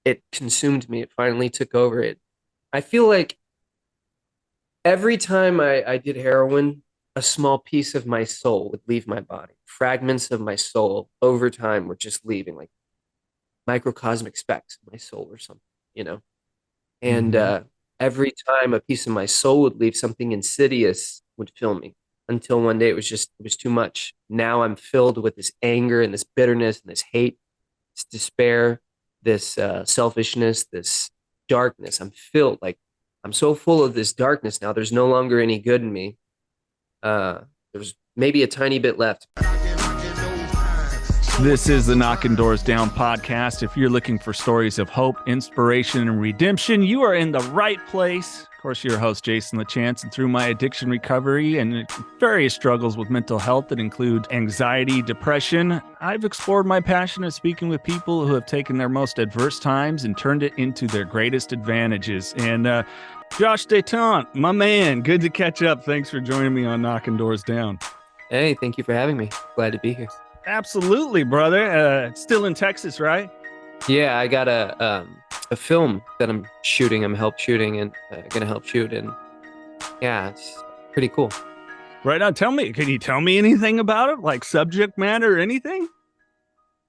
it consumed me. It finally took over it. I feel like every time I did heroin, a small piece of my soul would leave my body. Fragments of my soul over time were just leaving, like microcosmic specks of my soul or something, you know? And Hmm. every time a piece of my soul would leave, something insidious would fill me until one day it was too much. Now I'm filled with this anger and this bitterness and this hate, this despair, this selfishness, this darkness. I'm so full of this darkness now. There's no longer any good in me. Uh, there's maybe a tiny bit left. This is the Knockin Doorz Down podcast. If you're looking for stories of hope, inspiration, and redemption, you are in the right place. Of course, your host, Jason LaChance, and through my addiction recovery and various struggles with mental health that include anxiety, depression, I've explored my passion of speaking with people who have taken their most adverse times and turned it into their greatest advantages. And Josh Datant, my man, good to catch up. Thanks for joining me on Knockin Doorz Down. Hey, thank you for having me. Glad to be here. Absolutely, brother. Still in Texas, right? Yeah, I got a film that I'm shooting. I'm help shooting and gonna help shoot, and yeah, it's pretty cool. Right on. Tell me, can you tell me anything about it? Like subject matter or anything?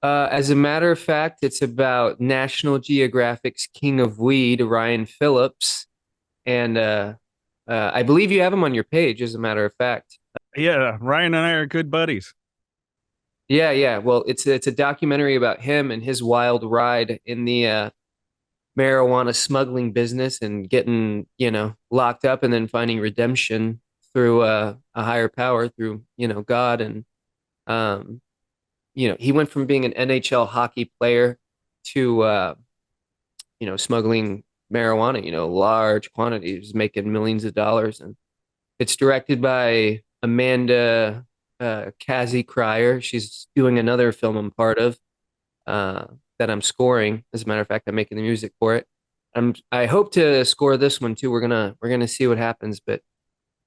As a matter of fact, it's about National Geographic's King of Weed, Ryan Phillips, and I believe you have him on your page. As a matter of fact, Yeah, Ryan and I are good buddies. yeah, yeah. Well, it's a documentary about him and his wild ride in the marijuana smuggling business and getting, locked up and then finding redemption through a higher power, through, God. And, um, he went from being an NHL hockey player to, smuggling marijuana, large quantities, making millions of dollars. And it's directed by Amanda Kazi Cryer. She's doing another film I'm part of uh, that I'm scoring. As a matter of fact, I'm making the music for it. I hope to score this one too. We're gonna see what happens. But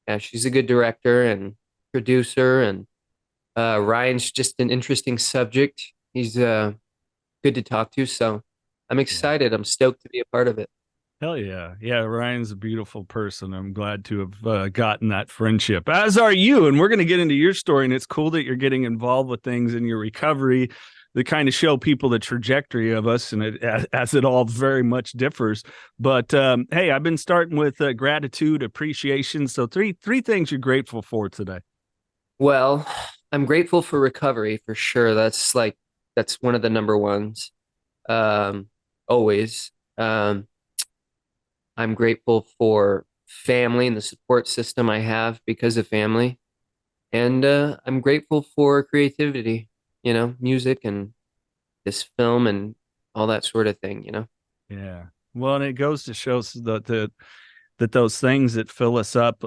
yeah, she's a good director and producer, and Ryan's just an interesting subject. He's good to talk to, so I'm Yeah. excited. I'm stoked to be a part of it. Hell yeah. Yeah, Ryan's a beautiful person. I'm glad to have gotten that friendship, as are you. And we're going to get into your story. And it's cool that you're getting involved with things in your recovery that kind of show people the trajectory of us and as it all very much differs. But hey, I've been starting with gratitude, appreciation. So three things you're grateful for today. Well, I'm grateful for recovery for sure. That's one of the number ones. Um, always. I'm grateful for family and the support system I have because of family. And I'm grateful for creativity, music and this film and all that sort of thing. Yeah. Well, and it goes to show that those things that fill us up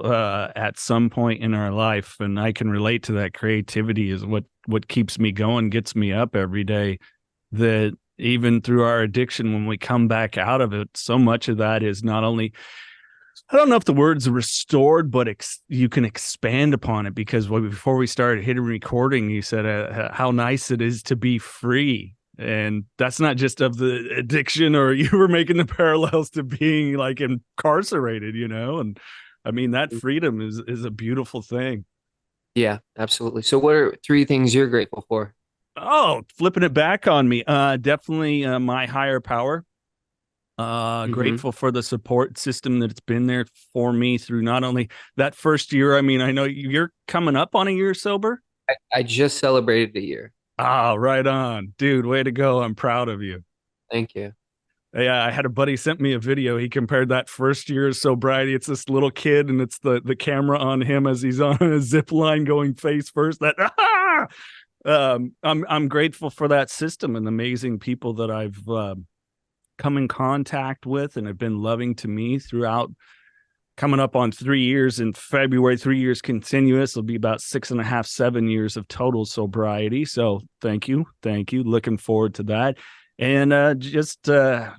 at some point in our life, and I can relate to that. Creativity is what keeps me going, gets me up every day. That even through our addiction, when we come back out of it, so much of that is not only, I don't know if the word's restored, but you can expand upon it, because before we started hitting recording, you said how nice it is to be free. And that's not just of the addiction, or you were making the parallels to being like incarcerated, And I mean, that freedom is a beautiful thing. Yeah, absolutely. So what are three things you're grateful for? Oh, flipping it back on me. Definitely my higher power. Hmm. Grateful for the support system that's been there for me through not only that first year. I mean, I know you're coming up on a year sober. I just celebrated a year. Ah, right on, dude. Way to go. I'm proud of you. Thank you. Yeah, I had a buddy sent me a video. He compared that first year of sobriety. It's this little kid, and it's the camera on him as he's on a zip line going face first. That I'm grateful for that system and the amazing people that I've come in contact with and have been loving to me throughout. Coming up on 3 years in February, 3 years continuous. It'll be about 6.5, 7 years of total sobriety. So thank you. Looking forward to that. And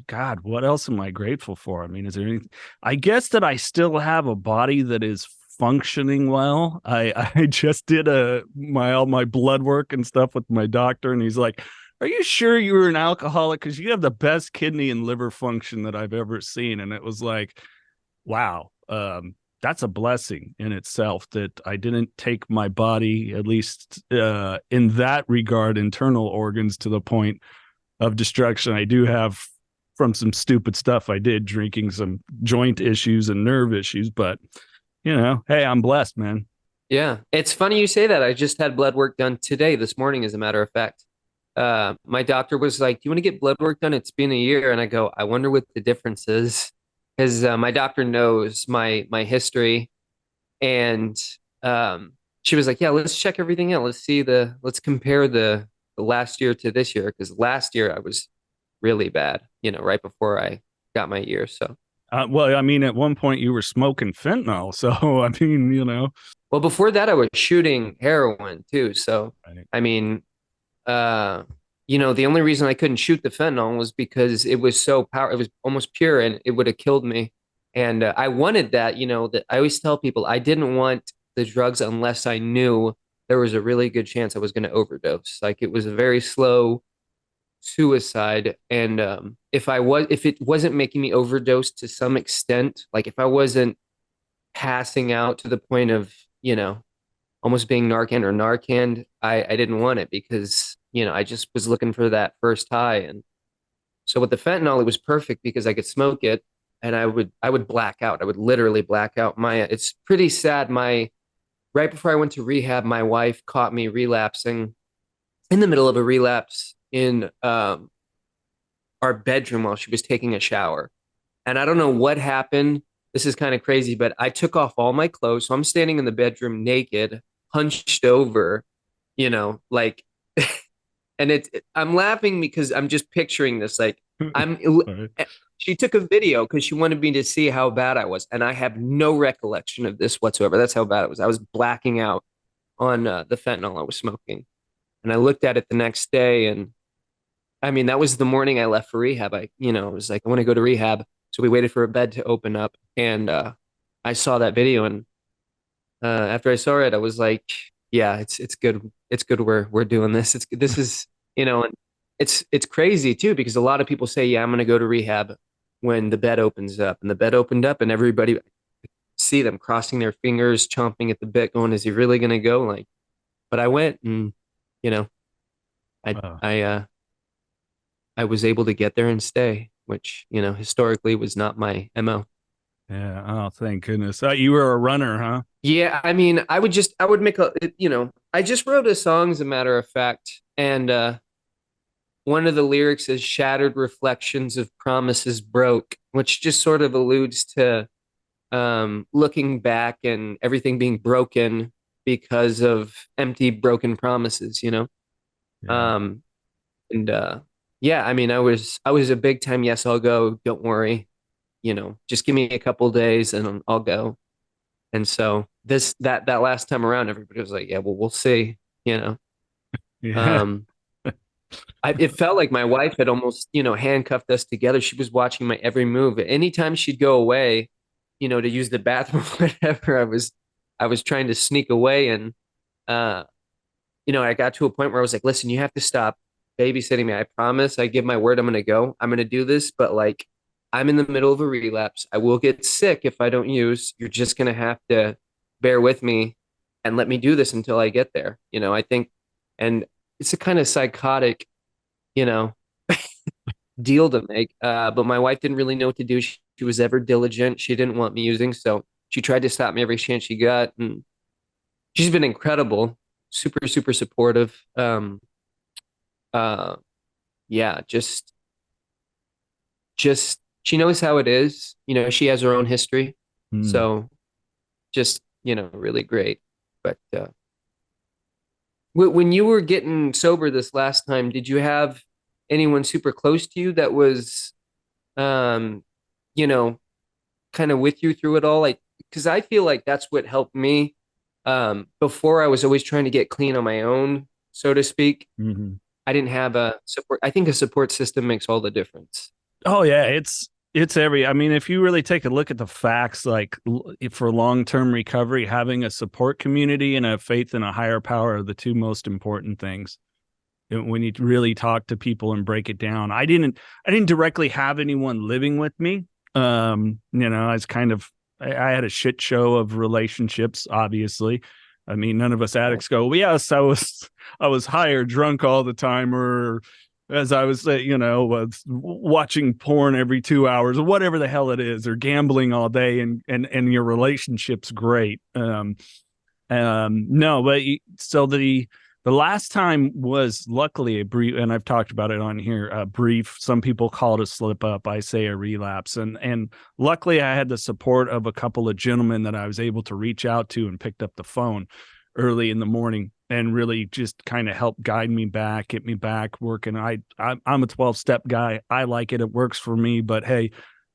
God, what else am I grateful for? I mean, is there anything? I guess that I still have a body that is functioning well. I just did all my blood work and stuff with my doctor, and he's like, are you sure you were an alcoholic? Because you have the best kidney and liver function that I've ever seen. And it was like, wow, that's a blessing in itself that I didn't take my body, at least in that regard, internal organs to the point of destruction. I do have from some stupid stuff I did, drinking, some joint issues and nerve issues, but hey, I'm blessed, man. Yeah, it's funny you say that. I just had blood work done today, this morning, as a matter of fact. My doctor was like, "Do you want to get blood work done? It's been a year." And I go, "I wonder what the difference is," because my doctor knows my history, and she was like, "Yeah, let's check everything out. Let's compare the last year to this year, because last year I was really bad, right before I got my year." So, Well, I mean, at one point you were smoking fentanyl, so I mean, well, before that I was shooting heroin too. So, right. I mean, uh, the only reason I couldn't shoot the fentanyl was because it was so it was almost pure, and it would have killed me. And I wanted that, that I always tell people I didn't want the drugs unless I knew there was a really good chance I was going to overdose. Like it was a very slow suicide. And if it wasn't making me overdose to some extent, like if I wasn't passing out to the point of, almost being Narcan or Narcan, I didn't want it because, I just was looking for that first high. And so with the fentanyl, it was perfect because I could smoke it and I would black out. I would literally black out. It's pretty sad. Right before I went to rehab, my wife caught me relapsing in the middle of a relapse in our bedroom while she was taking a shower. And I don't know what happened. This is kind of crazy, but I took off all my clothes. So I'm standing in the bedroom naked, hunched over, like, and I'm laughing because I'm just picturing this. Like, I'm, Right. she took a video because she wanted me to see how bad I was. And I have no recollection of this whatsoever. That's how bad it was. I was blacking out on the fentanyl I was smoking. And I looked at it the next day, and I mean, that was the morning I left for rehab. Was like, I want to go to rehab. So we waited for a bed to open up, and I saw that video, and after I saw it, I was like, yeah, it's good. It's good we're doing this. This is, and it's crazy too, because a lot of people say, yeah, I'm going to go to rehab when the bed opens up, and the bed opened up, and everybody see them crossing their fingers, chomping at the bit, going, is he really going to go? Like, but I went, and you know, I Wow. I uh I was able to get there and stay, which, historically was not my MO. Yeah. Oh, thank goodness. You were a runner, huh? Yeah, I mean, I would make I just wrote a song, as a matter of fact, and one of the lyrics is shattered reflections of promises broke, which just sort of alludes to looking back and everything being broken because of empty, broken promises. Yeah. Um, and yeah, I mean, I was a big time, yes, I'll go, don't worry, just give me a couple days and I'll go. And so that last time around, everybody was like, yeah, well, we'll see, you know. Yeah. Um, it felt like my wife had almost, handcuffed us together. She was watching my every move. Anytime she'd go away, to use the bathroom, whatever, I was trying to sneak away. And uh, I got to a point where I was like, listen, you have to stop babysitting me. I promise. I give my word I'm gonna go. I'm gonna do this, but like I'm in the middle of a relapse. I will get sick if I don't use. You're just gonna have to bear with me and let me do this until I get there. I think, and it's a kind of psychotic, you know, deal to make. But my wife didn't really know what to do. She was ever diligent. She didn't want me using, so she tried to stop me every chance she got, and she's been incredible, super, super supportive. Uh, yeah, just she knows how it is. She has her own history, Hmm. so just really great. But when you were getting sober this last time, did you have anyone super close to you that was, um, you know, kind of with you through it all? Like, because I feel like that's what helped me. Before I was always trying to get clean on my own, so to speak. Hmm. I didn't have a support. I think a support system makes all the difference. Oh yeah, it's every. I mean, if you really take a look at the facts, like for long-term recovery, having a support community and a faith in a higher power are the two most important things. when you really talk to people and break it down. I didn't directly have anyone living with me. I was kind of, I had a shit show of relationships, obviously. I mean, none of us addicts go, well, yes, I was high or drunk all the time, or as I was, was watching porn every 2 hours or whatever the hell it is, or gambling all day, and your relationship's great. No, but so the last time was luckily a brief, and I've talked about it on here, a brief. Some people call it a slip up. I say a relapse. And luckily I had the support of a couple of gentlemen that I was able to reach out to and picked up the phone early in the morning and really just kind of help guide me back, get me back working. I'm a 12-step guy. I like it. It works for me. But hey,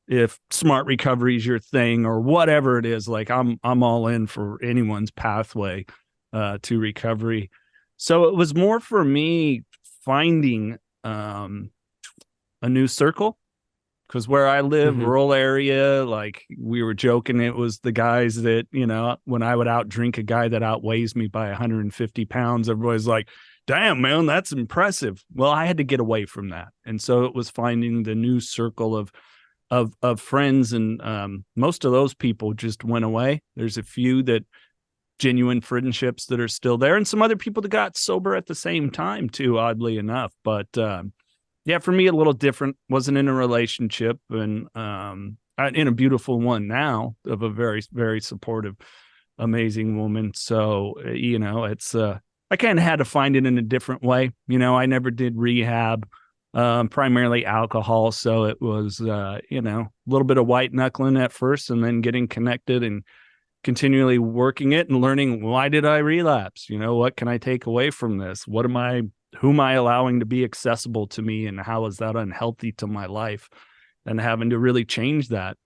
if smart recovery is your thing or whatever it is, like I'm all in for anyone's pathway to recovery. So it was more for me finding a new circle, because where I live, Mm-hmm. rural area, like we were joking, it was the guys that, when I would out drink a guy that outweighs me by 150 pounds, everybody's like, damn, man, that's impressive. Well, I had to get away from that. And so it was finding the new circle of friends, and most of those people just went away. There's a few that genuine friendships that are still there, and some other people that got sober at the same time too, oddly enough. But yeah, for me, a little different. Wasn't in a relationship, and in a beautiful one now, of a very, very supportive, amazing woman. So it's I kind of had to find it in a different way. I never did rehab, primarily alcohol. So it was a little bit of white knuckling at first, and then getting connected and continually working it and learning, why did I relapse? What can I take away from this? Who am I allowing to be accessible to me, and how is that unhealthy to my life? And having to really change that.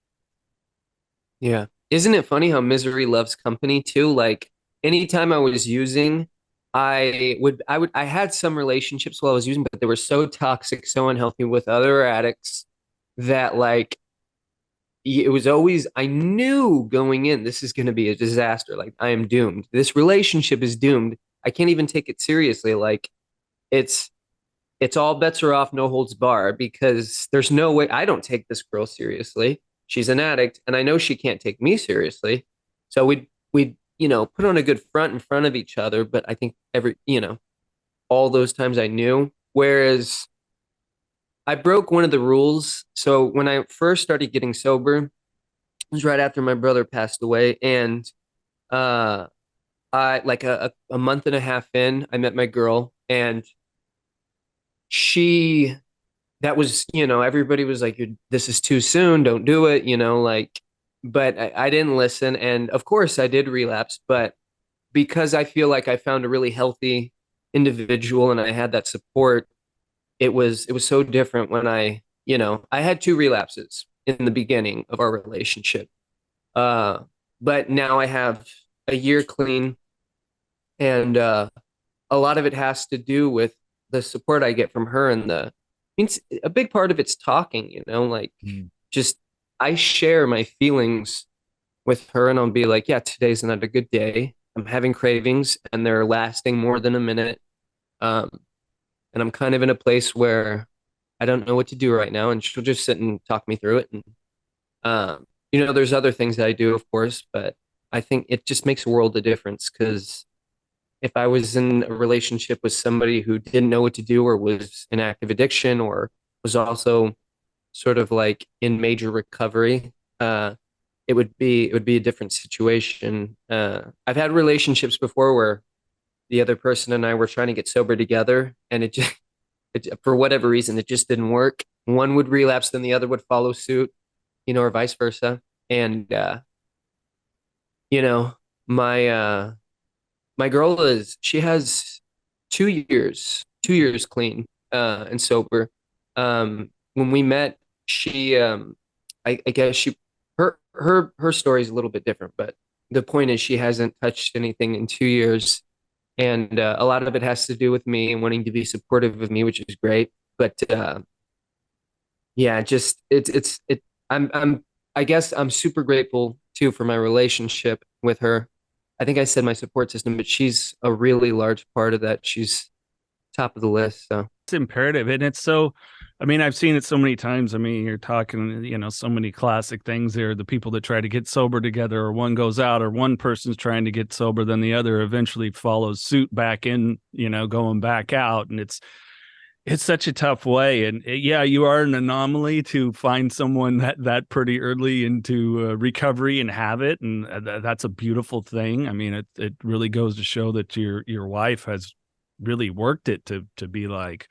Yeah. Isn't it funny how misery loves company too? Like anytime I was using, I had some relationships while I was using, but they were so toxic, so unhealthy with other addicts that like it was always, I knew going in, this is going to be a disaster. Like I am doomed. This relationship is doomed. I can't even take it seriously. Like it's, it's all bets are off, no holds bar, because there's no way I don't take this girl seriously. She's an addict, and I know she can't take me seriously. So we'd put on a good front in front of each other. But I think all those times I knew. Whereas I broke one of the rules. So when I first started getting sober, it was right after my brother passed away, and uh, I like a month and a half in, I met my girl, and she that was, everybody was like, this is too soon, don't do it, like, but I didn't listen. And of course, I did relapse, but because I feel like I found a really healthy individual and I had that support, it was so different when I had two relapses in the beginning of our relationship. Uh, but now I have a year clean, and a lot of it has to do with the support I get from her, and means a big part of it's talking, like Mm. just I share my feelings with her, and I'll be like, yeah, today's not a good day. I'm having cravings and they're lasting more than a minute. Um, and I'm kind of in a place where I don't know what to do right now. And she'll just sit and talk me through it. And, there's other things that I do, of course, but I think it just makes a world of difference because if I was in a relationship with somebody who didn't know what to do or was in active addiction or was also sort of like in major recovery, it would be a different situation. I've had relationships before where the other person and I were trying to get sober together, and for whatever reason, it just didn't work. One would relapse, then the other would follow suit, or vice versa. And you know, my girl she has 2 years clean and sober. When we met, she I guess her story is a little bit different, but the point is she hasn't touched anything in 2 years, and a lot of it has to do with me and wanting to be supportive of me, which is great. But yeah, just it. I guess I'm super grateful too for my relationship with her. I think I said my support system, but she's a really large part of that. She's top of the list. So it's imperative. And it's so, I mean, I've seen it so many times. I mean, you're talking, so many classic things there. The people that try to get sober together, or one goes out, or one person's trying to get sober, then the other eventually follows suit back in, going back out. And it's such a tough way. And yeah, you are an anomaly to find someone that pretty early into recovery and have it. And that's a beautiful thing. I mean, it really goes to show that your wife has really worked it to be like,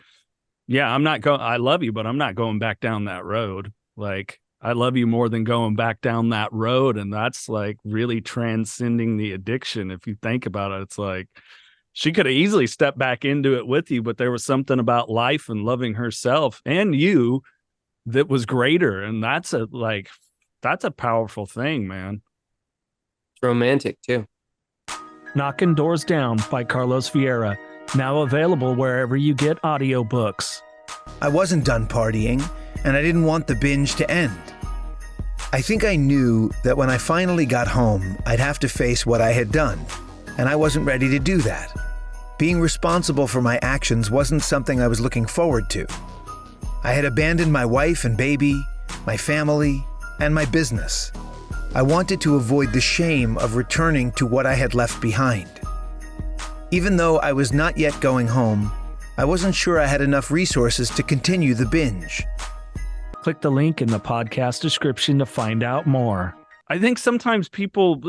yeah, I love you, but I'm not going back down that road. Like, I love you more than going back down that road. And that's like really transcending the addiction. If you think about it, it's like she could have easily stepped back into it with you, but there was something about life and loving herself and you that was greater. And that's a powerful thing, man. it's romantic too. Knockin Doorz Down by Carlos Vieira. Now available wherever you get audiobooks. I wasn't done partying, and I didn't want the binge to end. I think I knew that when I finally got home, I'd have to face what I had done, and I wasn't ready to do that. Being responsible for my actions wasn't something I was looking forward to. I had abandoned my wife and baby, my family, and my business. I wanted to avoid the shame of returning to what I had left behind. Even though I was not yet going home, I wasn't sure I had enough resources to continue the binge. Click the link in the podcast description to find out more. I think sometimes people,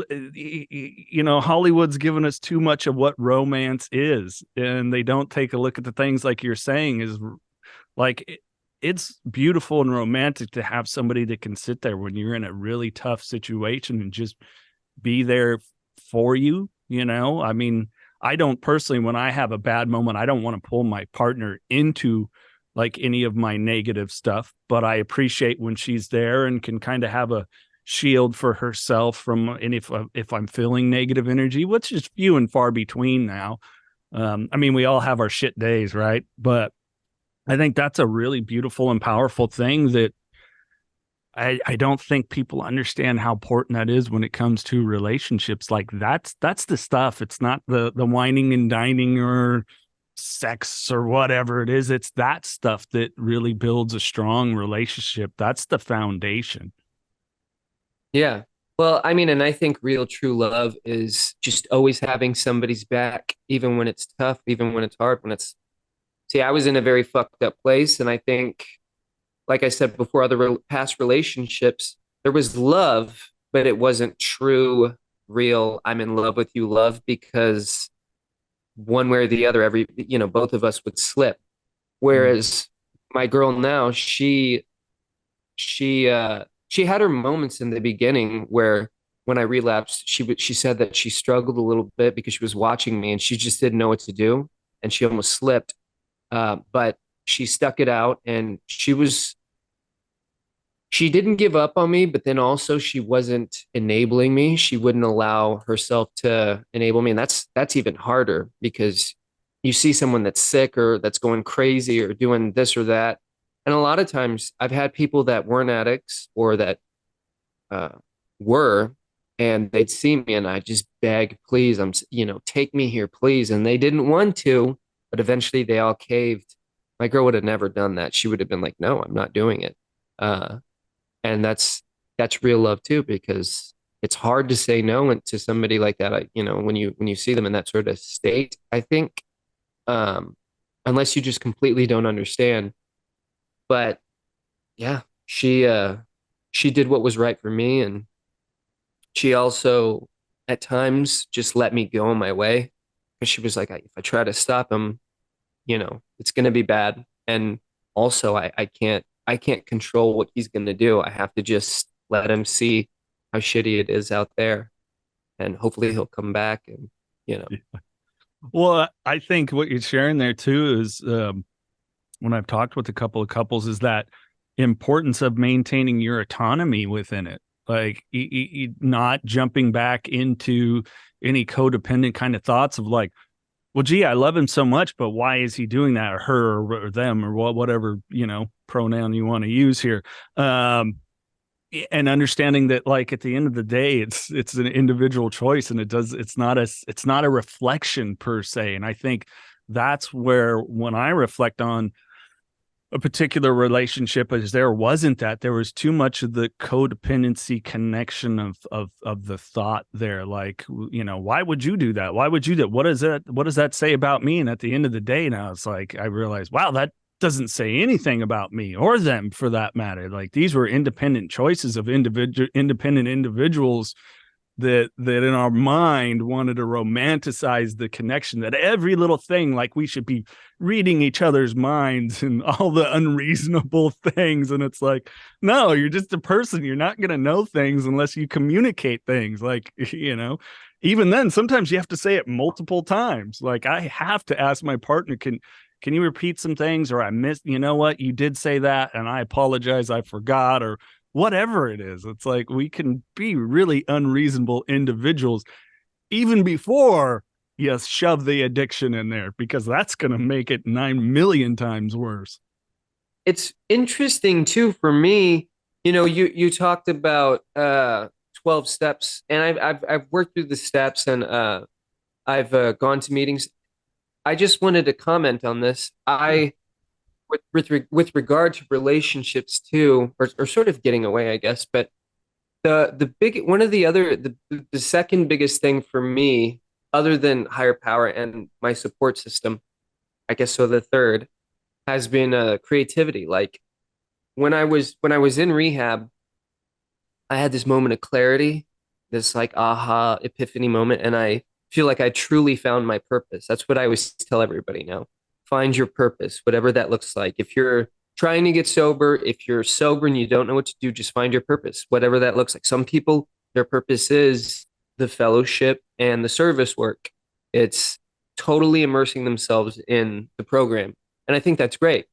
Hollywood's given us too much of what romance is, and they don't take a look at the things like you're saying is like, it's beautiful and romantic to have somebody that can sit there when you're in a really tough situation and just be there for you. I mean, I don't personally, when I have a bad moment, I don't want to pull my partner into like any of my negative stuff, but I appreciate when she's there and can kind of have a shield for herself from, and if I'm feeling negative energy, which is few and far between now. I mean, we all have our shit days, right? But I think that's a really beautiful and powerful thing that I don't think people understand how important that is when it comes to relationships. Like that's the stuff. It's not the whining and dining or sex or whatever it is. It's that stuff that really builds a strong relationship. That's the foundation. Yeah. Well, I mean, and I think real true love is just always having somebody's back, even when it's tough, even when it's hard, see, I was in a very fucked up place. And I think, like I said before, other past relationships, there was love, but it wasn't true, real, I'm in love with you love, because one way or the other, both of us would slip. Whereas my girl now, she had her moments in the beginning where when I relapsed, she said that she struggled a little bit because she was watching me and she just didn't know what to do. And she almost slipped. But she stuck it out, and she didn't give up on me, but then also she wasn't enabling me. She wouldn't allow herself to enable me. And that's even harder, because you see someone that's sick or that's going crazy or doing this or that. And a lot of times I've had people that weren't addicts or that were, and they'd see me and I just beg, please, take me here, please. And they didn't want to, but eventually they all caved. My girl would have never done that. She would have been like, no, I'm not doing it. And that's real love too, because it's hard to say no to somebody like that. When you see them in that sort of state, I think, unless you just completely don't understand. But yeah, she did what was right for me. And she also at times just let me go on my way, because she was like, if I try to stop him, it's going to be bad. And also I can't control what he's going to do. I have to just let him see how shitty it is out there, and hopefully he'll come back. And Well, I think what you're sharing there too is, when I've talked with a couple of couples, is that importance of maintaining your autonomy within it. Like not jumping back into any codependent kind of thoughts of like, well, gee, I love him so much, but why is he doing that, or her, or them, or whatever, pronoun you want to use here. And understanding that, like, at the end of the day, it's an individual choice, and it's not a reflection per se. And I think that's where, when I reflect on a particular relationship, as there was too much of the codependency connection of the thought there. Like, why would you do that? Why would you do that? What does that say about me? And at the end of the day, now it's like, I realize, wow, that doesn't say anything about me or them, for that matter. Like, these were independent choices of independent individuals that in our mind wanted to romanticize the connection, that every little thing, like we should be reading each other's minds and all the unreasonable things. And it's like, no, you're just a person. You're not going to know things unless you communicate things. Like, even then, sometimes you have to say it multiple times. Like, I have to ask my partner, can you repeat some things? Or I missed, what, you did say that, and I apologize, I forgot, or whatever it is. It's like, we can be really unreasonable individuals even before you shove the addiction in there, because that's going to make it 9 million times worse. It's interesting too for me. You talked about 12 steps, and I've worked through the steps, and I've gone to meetings. I just wanted to comment on this. With regard to relationships too, or sort of getting away, I guess. But the second biggest thing for me, other than higher power and my support system, I guess, so the third has been creativity. Like, when I was in rehab, I had this moment of clarity, this like aha epiphany moment, and I feel like I truly found my purpose. That's what I always tell everybody now. Find your purpose, whatever that looks like. If you're trying to get sober, if you're sober and you don't know what to do, just find your purpose, whatever that looks like. Some people, their purpose is the fellowship and the service work. It's totally immersing themselves in the program. And I think that's great.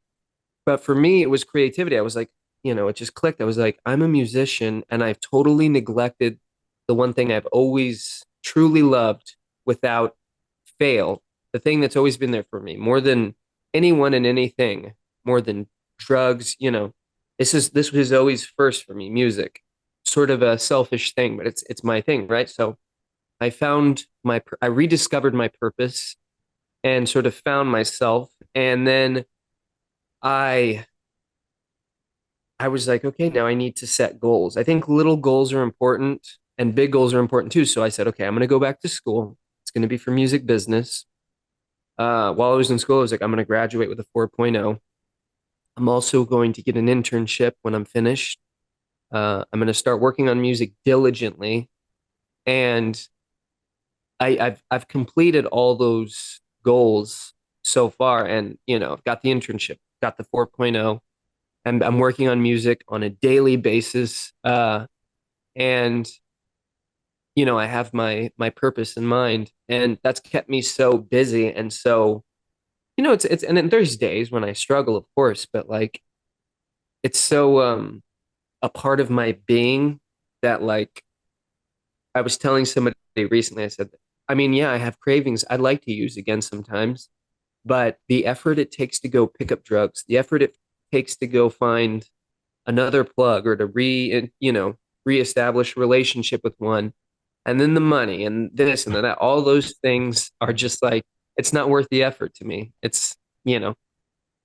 But for me, it was creativity. I was like, it just clicked. I was like, I'm a musician, and I've totally neglected the one thing I've always truly loved without fail. The thing that's always been there for me, more than anyone and anything, more than drugs, this was always first for me, music. Sort of a selfish thing, but it's my thing, right? So I rediscovered my purpose and sort of found myself. And then I was like, okay, now I need to set goals. I think little goals are important and big goals are important too. So I said, okay, I'm going to go back to school. It's going to be for music business. While I was in school, I was like, I'm going to graduate with a 4.0. I'm also going to get an internship when I'm finished. I'm going to start working on music diligently. And I've completed all those goals so far. And, I've got the internship, got the 4.0, and I'm working on music on a daily basis. And I have my purpose in mind, and that's kept me so busy. And so, and then there's days when I struggle, of course, but like, it's so a part of my being that, like, I was telling somebody recently, I said, I mean, yeah, I have cravings I'd like to use again sometimes, but the effort it takes to go pick up drugs, the effort it takes to go find another plug, or to reestablish a relationship with one, and then the money and this and that, all those things are just like, it's not worth the effort to me. It's, I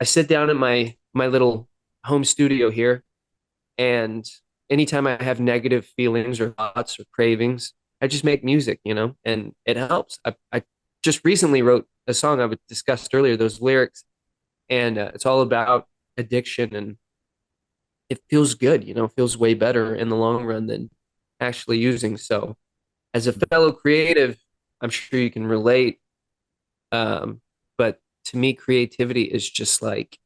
sit down in my little home studio here, and anytime I have negative feelings or thoughts or cravings, I just make music, and it helps. I just recently wrote a song I discussed earlier, those lyrics, and it's all about addiction, and it feels good, feels way better in the long run than actually using. So, as a fellow creative, I'm sure you can relate. But to me, creativity is just like,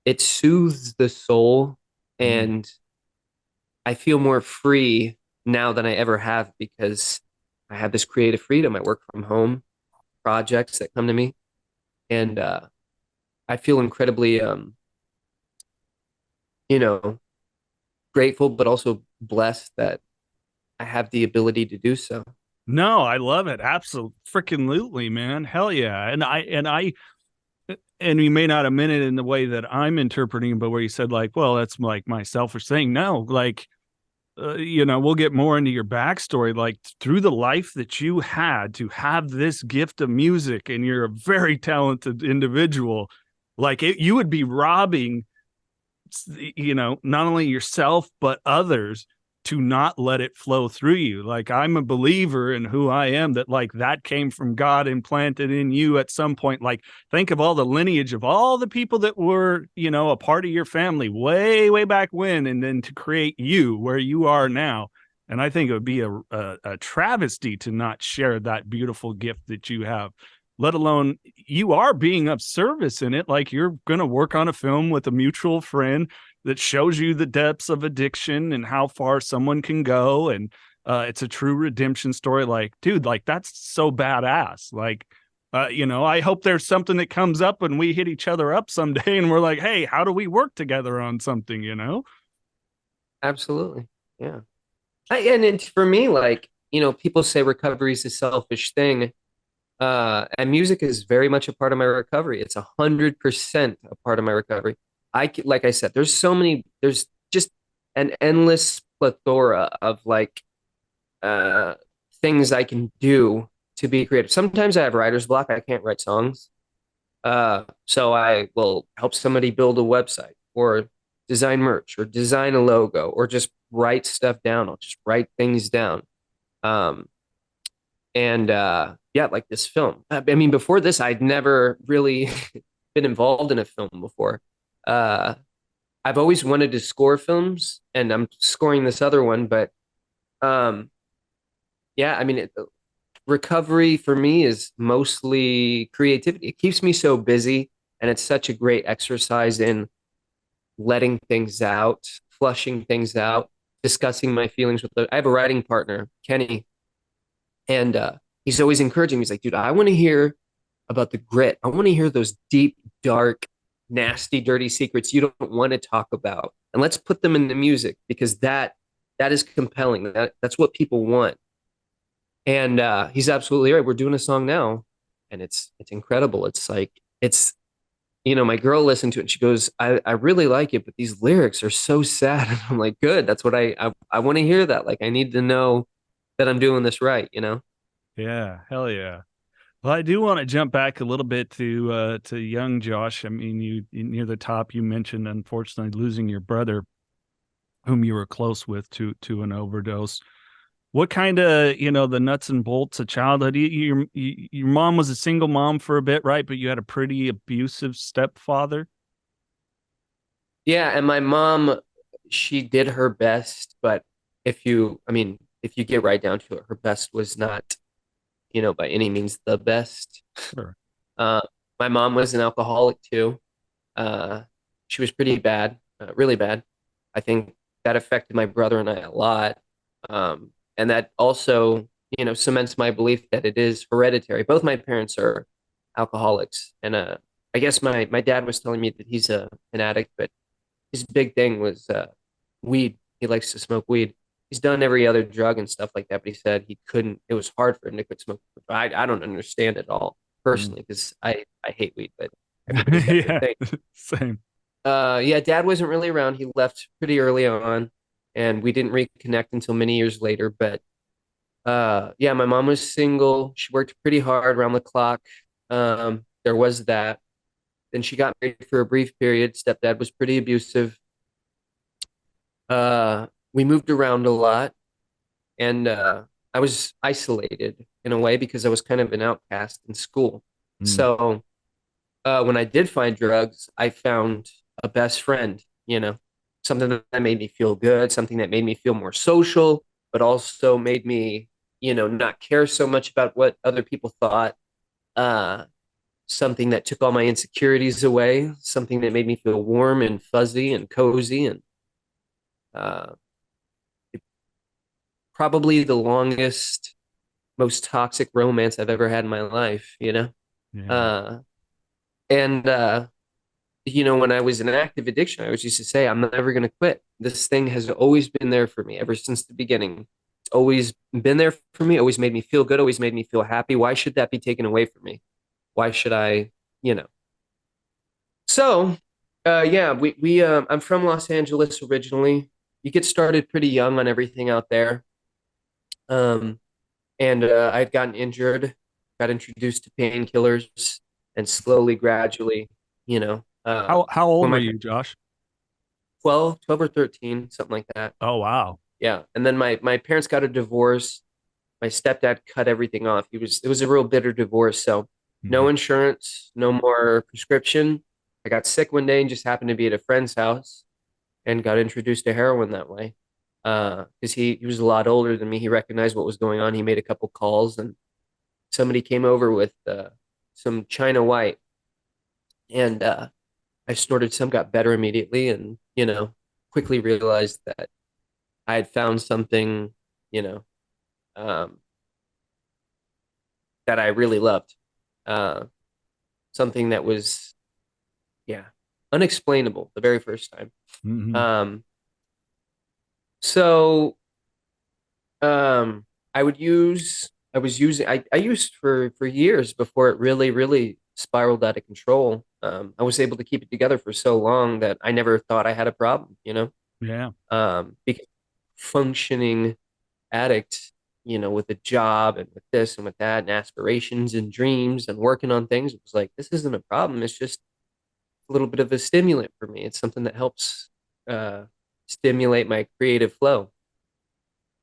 it soothes the soul, and I feel more free now than I ever have, because I have this creative freedom. I work from home, projects that come to me, and I feel incredibly, grateful, but also blessed that I have the ability to do so. No, I love it. Absolutely, freaking lootly, man. Hell yeah. And you may not have meant it in the way that I'm interpreting, but where you said like, well, that's like my selfish thing. No, like, we'll get more into your backstory, like through the life that you had to have this gift of music, and you're a very talented individual. Like you would be robbing, not only yourself, but others to not let it flow through you. Like I'm a believer in who I am, that like that came from God implanted in you at some point. Like think of all the lineage of all the people that were, a part of your family way, way back when, and then to create you where you are now. And I think it would be a travesty to not share that beautiful gift that you have, let alone you are being of service in it. Like you're going to work on a film with a mutual friend that shows you the depths of addiction and how far someone can go. And it's a true redemption story. Like, dude, like that's so badass. Like, I hope there's something that comes up and we hit each other up someday and we're like, hey, how do we work together on something, Absolutely. Yeah. And for me, like, people say recovery is a selfish thing. And music is very much a part of my recovery. It's 100% a part of my recovery. Like I said, there's just an endless plethora of like things I can do to be creative. Sometimes I have writer's block. I can't write songs. So I will help somebody build a website or design merch or design a logo or just write stuff down. I'll just write things down. Yeah, like this film. I mean, before this, I'd never really been involved in a film before. I've always wanted to score films, and I'm scoring this other one. But yeah, I mean, recovery for me is mostly creativity. It keeps me so busy, and it's such a great exercise in letting things out, flushing things out, discussing my feelings with I have a writing partner, Kenny, and he's always encouraging me. He's like, dude, I want to hear about the grit. I want to hear those deep, dark, nasty, dirty secrets you don't want to talk about. And let's put them in the music because that is compelling. That's what people want. And he's absolutely right. We're doing a song now, and it's incredible. It's like my girl listened to it and she goes, I really like it, but these lyrics are so sad. And I'm like, good. That's what I want to hear that. Like, I need to know that I'm doing this right, Yeah, hell yeah. Well, I do want to jump back a little bit to young Josh. I mean, you near the top, you mentioned unfortunately losing your brother, whom you were close with, to an overdose. What kind of the nuts and bolts of childhood? Your mom was a single mom for a bit, right? But you had a pretty abusive stepfather. Yeah, and my mom, she did her best, but if you get right down to it, her best was not by any means the best. Sure. My mom was an alcoholic too. She was pretty bad, really bad. I think that affected my brother and I a lot. And that also, cements my belief that it is hereditary. Both my parents are alcoholics. And I guess my dad was telling me that he's an addict, but his big thing was weed. He likes to smoke weed. He's done every other drug and stuff like that, but he said he couldn't. It was hard for him to quit smoking. I don't understand it all personally because I hate weed, but yeah, same. Yeah, dad wasn't really around. He left pretty early on, and we didn't reconnect until many years later. But yeah, my mom was single. She worked pretty hard around the clock. There was that. Then she got married for a brief period. Stepdad was pretty abusive. We moved around a lot, and I was isolated in a way because I was kind of an outcast in school. So when I did find drugs, I found a best friend, something that made me feel good, something that made me feel more social, but also made me, not care so much about what other people thought. Something that took all my insecurities away, something that made me feel warm and fuzzy and cozy, and probably the longest, most toxic romance I've ever had in my life, Yeah. And when I was in active addiction, I always used to say, I'm never going to quit. This thing has always been there for me ever since the beginning. It's always been there for me, always made me feel good, always made me feel happy. Why should that be taken away from me? Why should I, So, yeah, I'm from Los Angeles originally. you get started pretty young on everything out there. Um, and I'd gotten injured, got introduced to painkillers, and slowly, gradually, you know, How old when were my you, Josh? 12 or 13, something like that. Oh wow. Yeah. And then my parents got a divorce. My stepdad cut everything off. It was a real bitter divorce. So no Mhm. insurance, no more prescription. I got sick one day and just happened to be at a friend's house and got introduced to heroin that way. Because he was a lot older than me. He recognized what was going on. He made a couple calls and somebody came over with some China White, and I snorted some, got better immediately, and quickly realized that I had found something, you know, um, that I really loved, uh, something that was, yeah, unexplainable the very first time. Mhm. Um, so um, I was using, I used for years before it really spiraled out of control. I was able to keep it together for so long that I never thought I had a problem, Yeah. because functioning addict, with a job and with this and with that and aspirations and dreams and working on things. It was like, this isn't a problem. It's just a little bit of a stimulant for me. It's something that helps uh, stimulate my creative flow.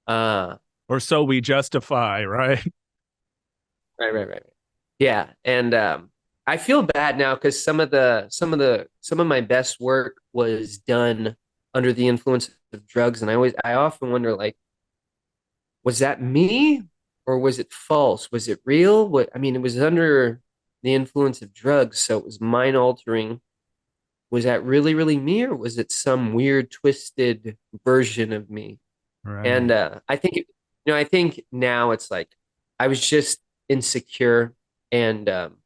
Uh, Or so we justify, right? right. Yeah. And I feel bad now because some of my best work was done under the influence of drugs. And I often wonder, like, was that me or was it false? Was it real? What I mean, it was under the influence of drugs, so it was mind altering. Was that really me, or was it some weird, twisted version of me? Right. And I think now it's like I was just insecure, and I'm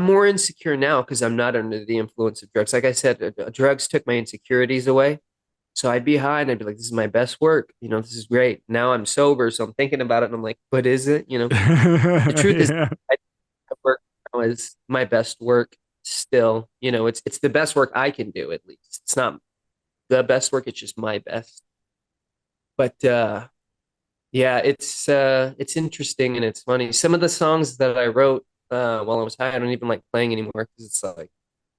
more insecure now because I'm not under the influence of drugs. Like I said, drugs took my insecurities away. So I'd be high and I'd be like, this is my best work. This is great. Now I'm sober. So I'm thinking about it and I'm like, but is it? The truth is, Yeah. I work now is my best work still. It's the best work I can do, at least. It's not the best work, it's just my best. But yeah, it's interesting and it's funny. Some of the songs that I wrote while I was high, I don't even like playing anymore because it's like,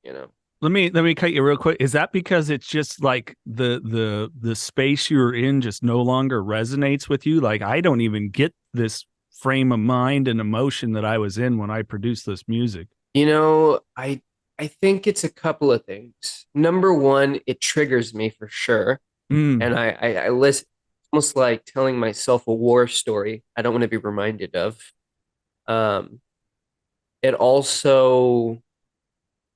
you know. Let me cut you real quick. Is that because it's just like the space you're in just no longer resonates with you? Like I don't even get this frame of mind and emotion that I was in when I produced this music. I think it's a couple of things. Number one, it triggers me for sure. Mm, And I listen, almost like telling myself a war story I don't want to be reminded of. Um, it also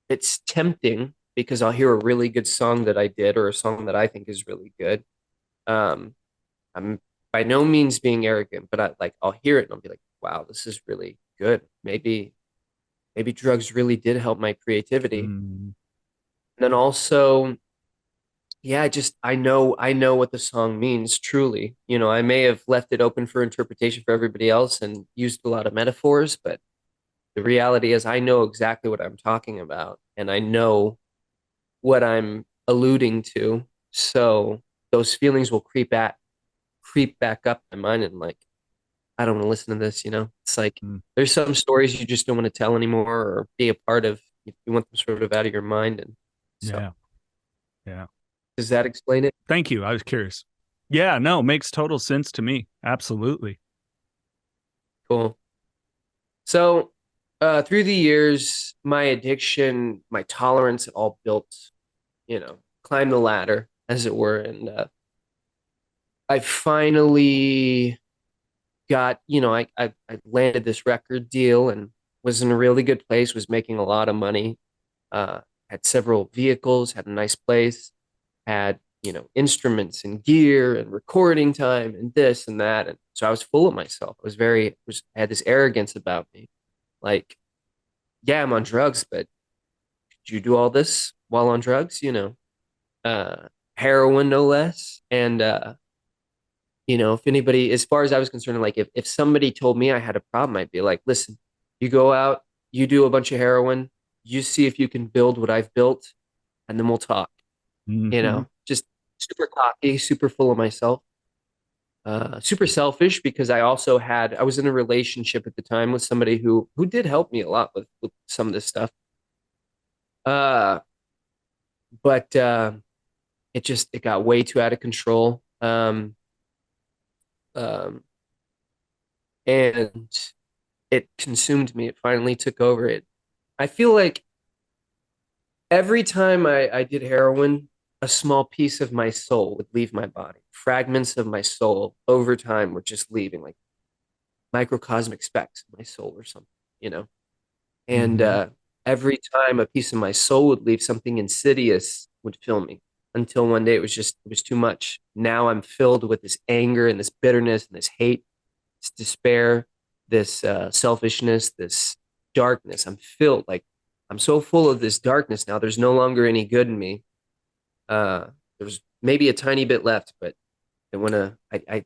it's tempting because I'll hear a really good song that I did or a song that I think is really good. Um, I'm by no means being arrogant, but I'll hear it and I'll be like, wow, this is really good. Maybe drugs really did help my creativity. mm, And then also, yeah, I know what the song means truly. I may have left it open for interpretation for everybody else and used a lot of metaphors, but the reality is I know exactly what I'm talking about and I know what I'm alluding to. So those feelings will creep back up in my mind and like, I don't want to listen to this. It's like mm. there's some stories you just don't want to tell anymore or be a part of. You want them sort of out of your mind. And so Yeah. Yeah. does that explain it? Thank you. I was curious. Yeah, no, makes total sense to me. Absolutely. Cool. So through the years, my addiction, my tolerance all built, climbed the ladder, as it were. And I finally got, I landed this record deal and was in a really good place, was making a lot of money, had several vehicles, had a nice place, had, instruments and gear and recording time and this and that. And so I was full of myself. I had this arrogance about me. Like, yeah, I'm on drugs, but did you do all this while on drugs? Uh, Heroin, no less. And, if anybody, as far as I was concerned, like if somebody told me I had a problem, I'd be like, listen, you go out, you do a bunch of heroin, you see if you can build what I've built, and then we'll talk. Mhm. Just super cocky, super full of myself, super selfish because I was in a relationship at the time with somebody who did help me a lot with some of this stuff. Uh, but it got way too out of control. Um, and it consumed me. It finally took over it. I feel like every time I did heroin, a small piece of my soul would leave my body. Fragments of my soul over time were just leaving, like microcosmic specks of my soul or something, you know? And Mhm. every time a piece of my soul would leave, something insidious would fill me until one day it was too much. Now I'm filled with this anger and this bitterness and this hate, this despair, this selfishness, this darkness. I'm so full of this darkness now. There's no longer any good in me. There's maybe a tiny bit left, but I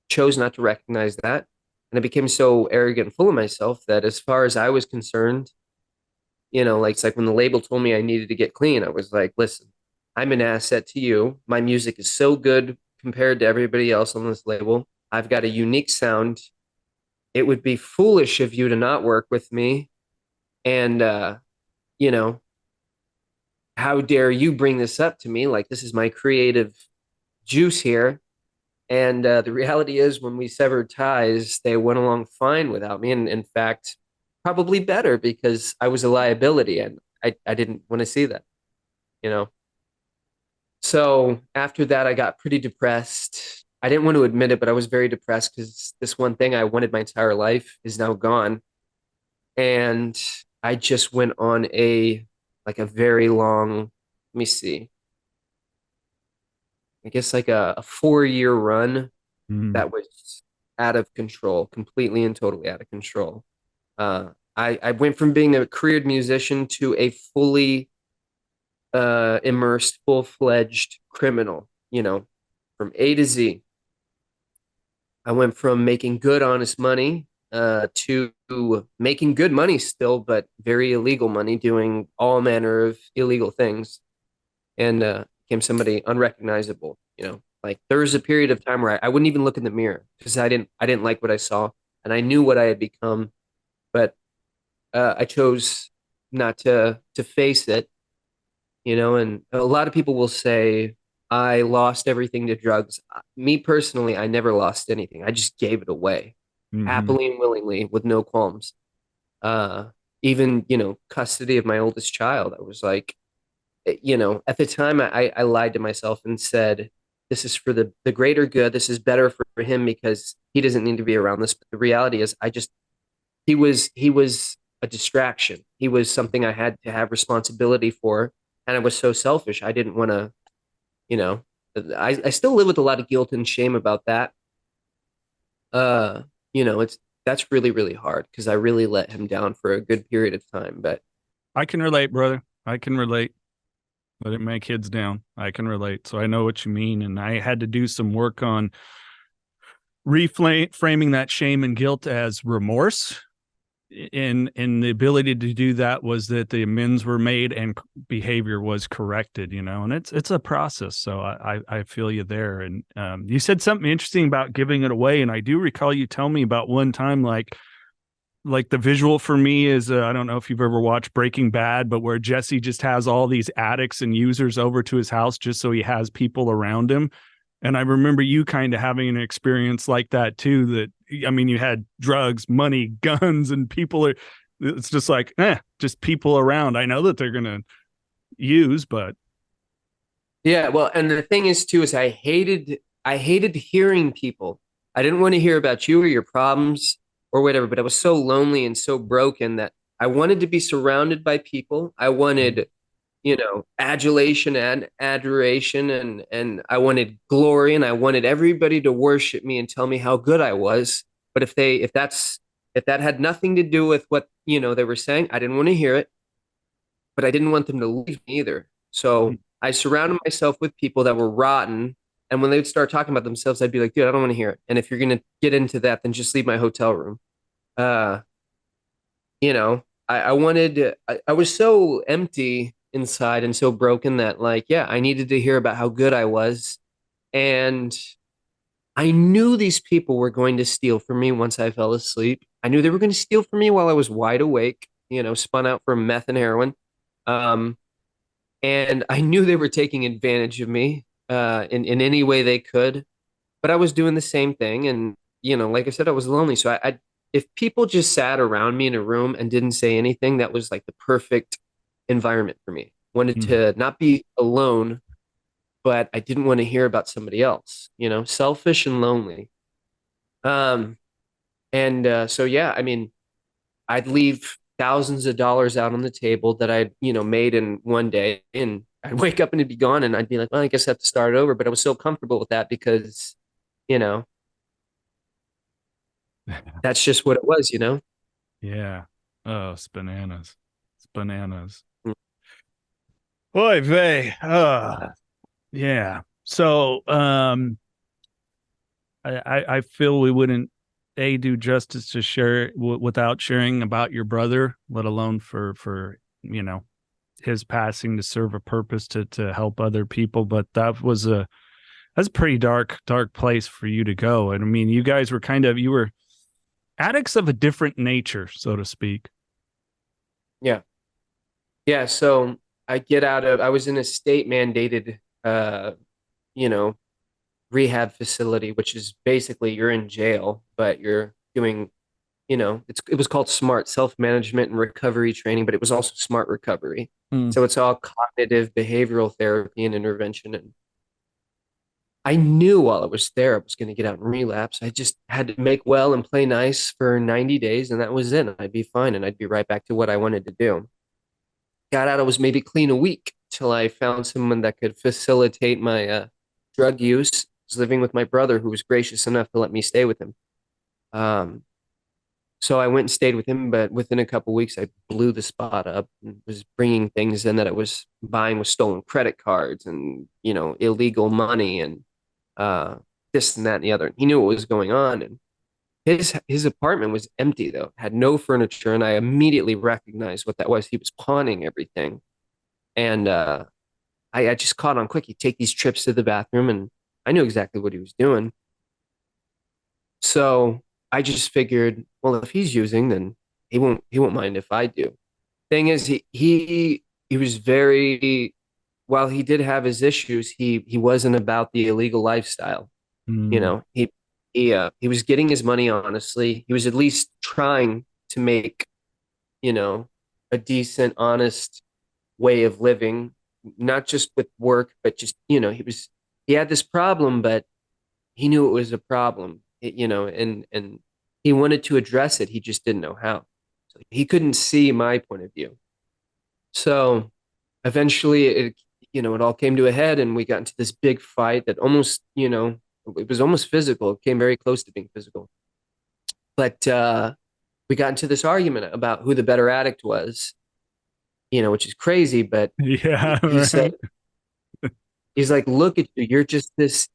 chose not to recognize that. And I became so arrogant and full of myself that as far as I was concerned, like it's like when the label told me I needed to get clean, I was like, listen, I'm an asset to you. My music is so good compared to everybody else on this label. I've got a unique sound. It would be foolish of you to not work with me. And, you know, how dare you bring this up to me? Like, this is my creative juice here. And the reality is, when we severed ties, they went along fine without me. And in fact, probably better because I was a liability and I didn't want to see that, you know? So after that, I got pretty depressed. I didn't want to admit it, but I was very depressed because this one thing I wanted my entire life is now gone. And I just went on like a very long, let me see, I guess like a 4 year run Mhm. that was out of control, completely and totally out of control. I went from being a career musician to a fully immersed, full-fledged criminal, from A to Z. I went from making good, honest money to making good money still, but very illegal money, doing all manner of illegal things, and became somebody unrecognizable. Like there was a period of time where I wouldn't even look in the mirror because I didn't like what I saw, and I knew what I had become, but I chose not to face it. And a lot of people will say I lost everything to drugs. Me personally, I never lost anything. I just gave it away Mhm. happily and willingly with no qualms. Uh, Even, custody of my oldest child. I was like, at the time I lied to myself and said, this is for the greater good. This is better for him because he doesn't need to be around this. But the reality is he was a distraction. He was something I had to have responsibility for. And I was so selfish. I didn't want to, you know, I still live with a lot of guilt and shame about that. Uh, that's really, really hard because I really let him down for a good period of time. But I can relate, brother. I can relate. Letting my kids down. I can relate. So I know what you mean. And I had to do some work on reframing that shame and guilt as remorse. And the ability to do that was that the amends were made and behavior was corrected, and it's a process. So I feel you there. And you said something interesting about giving it away. And I do recall you tell me about one time, like the visual for me is I don't know if you've ever watched Breaking Bad, but where Jesse just has all these addicts and users over to his house just so he has people around him. And I remember you kind of having an experience like that too. That, I mean, you had drugs, money, guns, and people are. It's just like, just people around. I know that they're gonna use, but yeah, well, and the thing is too is I hated hearing people. I didn't want to hear about you or your problems or whatever, but I was so lonely and so broken that I wanted to be surrounded by people. I wanted, adulation and adoration and I wanted glory and I wanted everybody to worship me and tell me how good I was. But if that had nothing to do with what, they were saying, I didn't want to hear it, but I didn't want them to leave me either. So I surrounded myself with people that were rotten. And when they would start talking about themselves, I'd be like, dude, I don't want to hear it. And if you're going to get into that, then just leave my hotel room. Uh, I was so empty inside and so broken that like, yeah, I needed to hear about how good I was. And I knew these people were going to steal from me once I fell asleep. I knew they were going to steal from me while I was wide awake, spun out from meth and heroin. Um, and I knew they were taking advantage of me in any way they could. But I was doing the same thing. And, like I said, I was lonely. So if people just sat around me in a room and didn't say anything, that was like the perfect environment for me. Wanted Mm. to not be alone, but I didn't want to hear about somebody else, selfish and lonely. Um, and so, yeah, I mean, I'd leave thousands of dollars out on the table that I'd, made in one day, and I'd wake up and it'd be gone. And I'd be like, well, I guess I have to start over. But I was so comfortable with that because, you know, that's just what it was. Yeah. Oh, it's bananas. It's bananas. Mm. Oy vey. Yeah. So, I feel we wouldn't do justice to share without sharing about your brother, let alone for his passing to serve a purpose to help other people. But that's a pretty dark place for you to go. And I mean, you guys were you were addicts of a different nature, so to speak. Yeah. Yeah. So I was in a state mandated, you know, rehab facility, which is basically you're in jail, but you're doing, it was called SMART, self-management and recovery training, but it was also SMART recovery. Mm. So it's all cognitive behavioral therapy and intervention. And I knew while I was there, I was going to get out and relapse. I just had to make well and play nice for 90 days, and that was it. And I'd be fine, and I'd be right back to what I wanted to do. Got out, I was maybe clean a week till I found someone that could facilitate my drug use. I was living with my brother, who was gracious enough to let me stay with him. Um, so I went and stayed with him, but within a couple weeks, I blew the spot up and was bringing things in that I was buying with stolen credit cards and illegal money and this and that and the other. He knew what was going on, and his apartment was empty though, had no furniture, and I immediately recognized what that was. He was pawning everything, and I just caught on quick. He'd take these trips to the bathroom, and I knew exactly what he was doing. So I just figured, well, if he's using, then he won't mind if I do. Thing is, he was very, while he did have his issues, he wasn't about the illegal lifestyle. Mm. He was getting his money honestly. He was at least trying to make, you know, a decent, honest way of living, not just with work, but just, he had this problem, but he knew it was a problem, and he wanted to address it. He just didn't know how. So he couldn't see my point of view. So eventually it all came to a head, and we got into this big fight that almost, it was almost physical. It came very close to being physical. But we got into this argument about who the better addict was, which is crazy. But Yeah. he said, Right. he's like, look at you. You're just this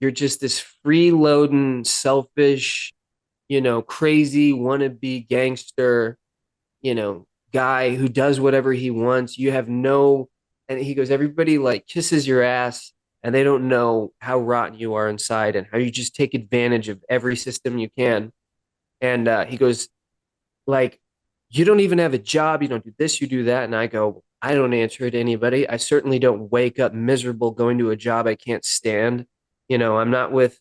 freeloading, selfish, crazy wannabe gangster, guy who does whatever he wants. You have no, and he goes, everybody like kisses your ass and they don't know how rotten you are inside and how you just take advantage of every system you can. And he goes, like, you don't even have a job. You don't do this, you do that. And I go, I don't answer to anybody. I certainly don't wake up miserable going to a job I can't stand. I'm not with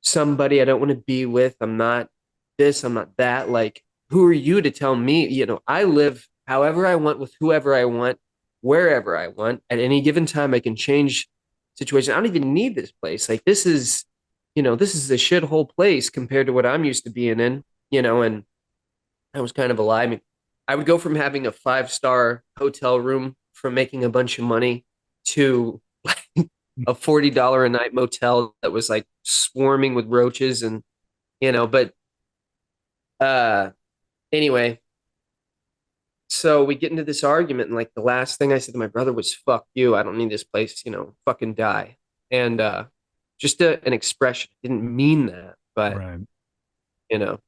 somebody I don't want to be with. I'm not this, I'm not that. Like, who are you to tell me? I live however I want with whoever I want, wherever I want. At any given time, I can change situation. I don't even need this place. Like, this is a shithole place compared to what I'm used to being in, and I was kind of a lie. I mean, I would go from having a 5-star hotel room from making a bunch of money to like a $40 a night motel that was like swarming with roaches and but uh anyway, so we get into this argument, and like the last thing I said to my brother was, fuck you, I don't need this place, fucking die. And just an expression. Didn't mean that, but Right. you know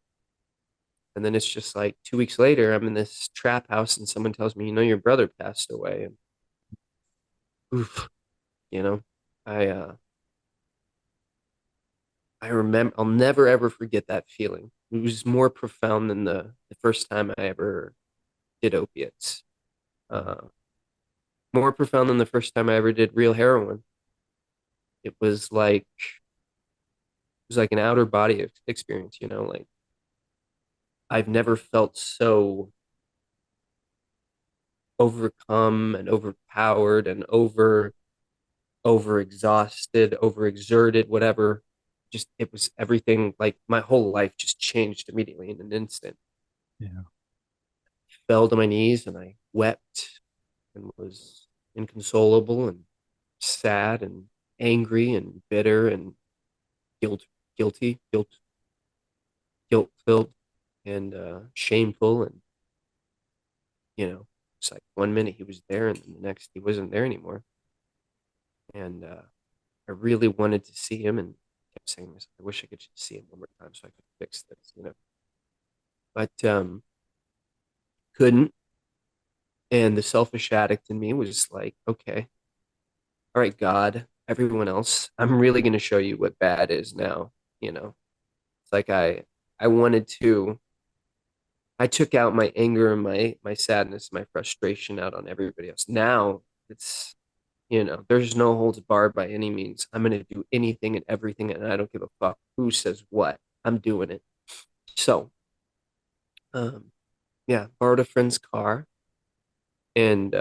and then it's just like 2 weeks later, I'm in this trap house and someone tells me, your brother passed away. And oof, you know, I I remember, I'll never ever forget that feeling. It was more profound than the first time I ever did opiates. Uh, More profound than the first time I ever did real heroin. It was like an outer body experience, you know, like I've never felt so overcome and overpowered and over exhausted, over exerted, whatever. Just it was everything, like my whole life just changed immediately in an instant. Yeah. Fell to my knees and I wept and was inconsolable and sad and angry and bitter and guilt guilty, guilt filled and shameful. And it's like one minute he was there and then the next he wasn't there anymore. And I really wanted to see him and kept saying to myself, I wish I could just see him one more time so I could fix this. But couldn't. And the selfish addict in me was like, okay, all right, God, everyone else, I'm really going to show you what bad is now. It's like I wanted to, I took out my anger and my sadness, my frustration out on everybody else. Now it's, there's no holds barred by any means. I'm going to do anything and everything, and I don't give a fuck who says what. I'm doing it. So, yeah, borrowed a friend's car and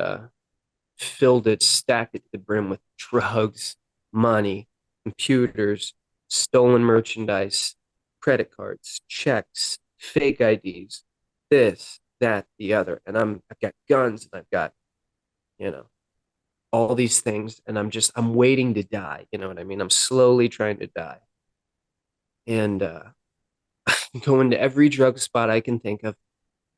filled it, stacked it to the brim with drugs, money, computers, stolen merchandise, credit cards, checks, fake IDs, this, that, the other. And I've got guns and I've got, you know, all these things. And I'm waiting to die. You know what I mean? I'm slowly trying to die. And going to every drug spot I can think of.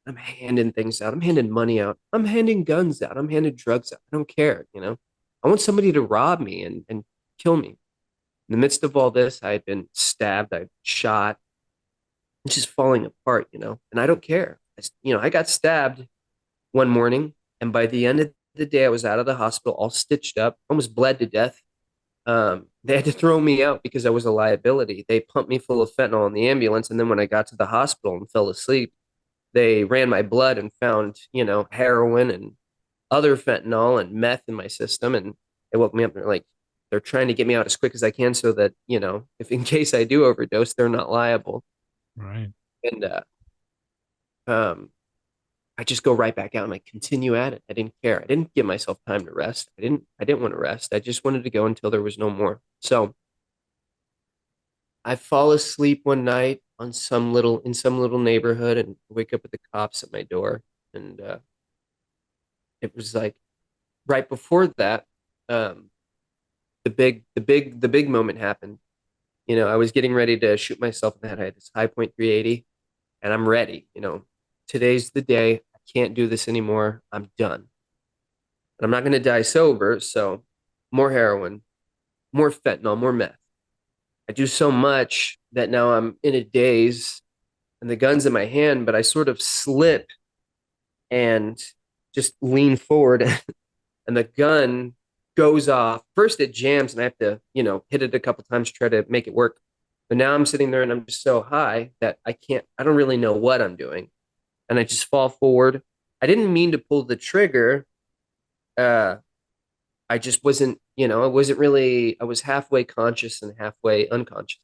I'm handing things out. I'm handing money out. I'm handing guns out. I'm handing drugs out. I don't care. I want somebody to rob me and kill me. In the midst of all this, I had been stabbed, I shot, it's just falling apart. And I don't care. I got stabbed one morning, and by the end of the day, I was out of the hospital, all stitched up, almost bled to death. They had to throw me out because I was a liability. They pumped me full of fentanyl in the ambulance, and then when I got to the hospital and fell asleep, they ran my blood and found heroin and other fentanyl and meth in my system. And they woke me up and they're trying to get me out as quick as I can so that if in case I do overdose, they're not liable. Right. And um, I just go right back out and I continue at it. I didn't care. I didn't give myself time to rest. I didn't want to rest. I just wanted to go until there was no more. So I fall asleep one night on in some little neighborhood and wake up with the cops at my door. And it was like right before that, um, the big moment happened. I was getting ready to shoot myself in the head. I had this high point 380 and I'm ready. Today's the day. I can't do this anymore. I'm done. And I'm not going to die sober. So more heroin, more fentanyl, more meth. I do so much that now I'm in a daze and the gun's in my hand, but I sort of slip and just lean forward and the gun goes off. First it jams and I have to hit it a couple times to try to make it work. But now I'm sitting there and I'm just so high that I don't really know what I'm doing. And I just fall forward. I didn't mean to pull the trigger. I just I was halfway conscious and halfway unconscious.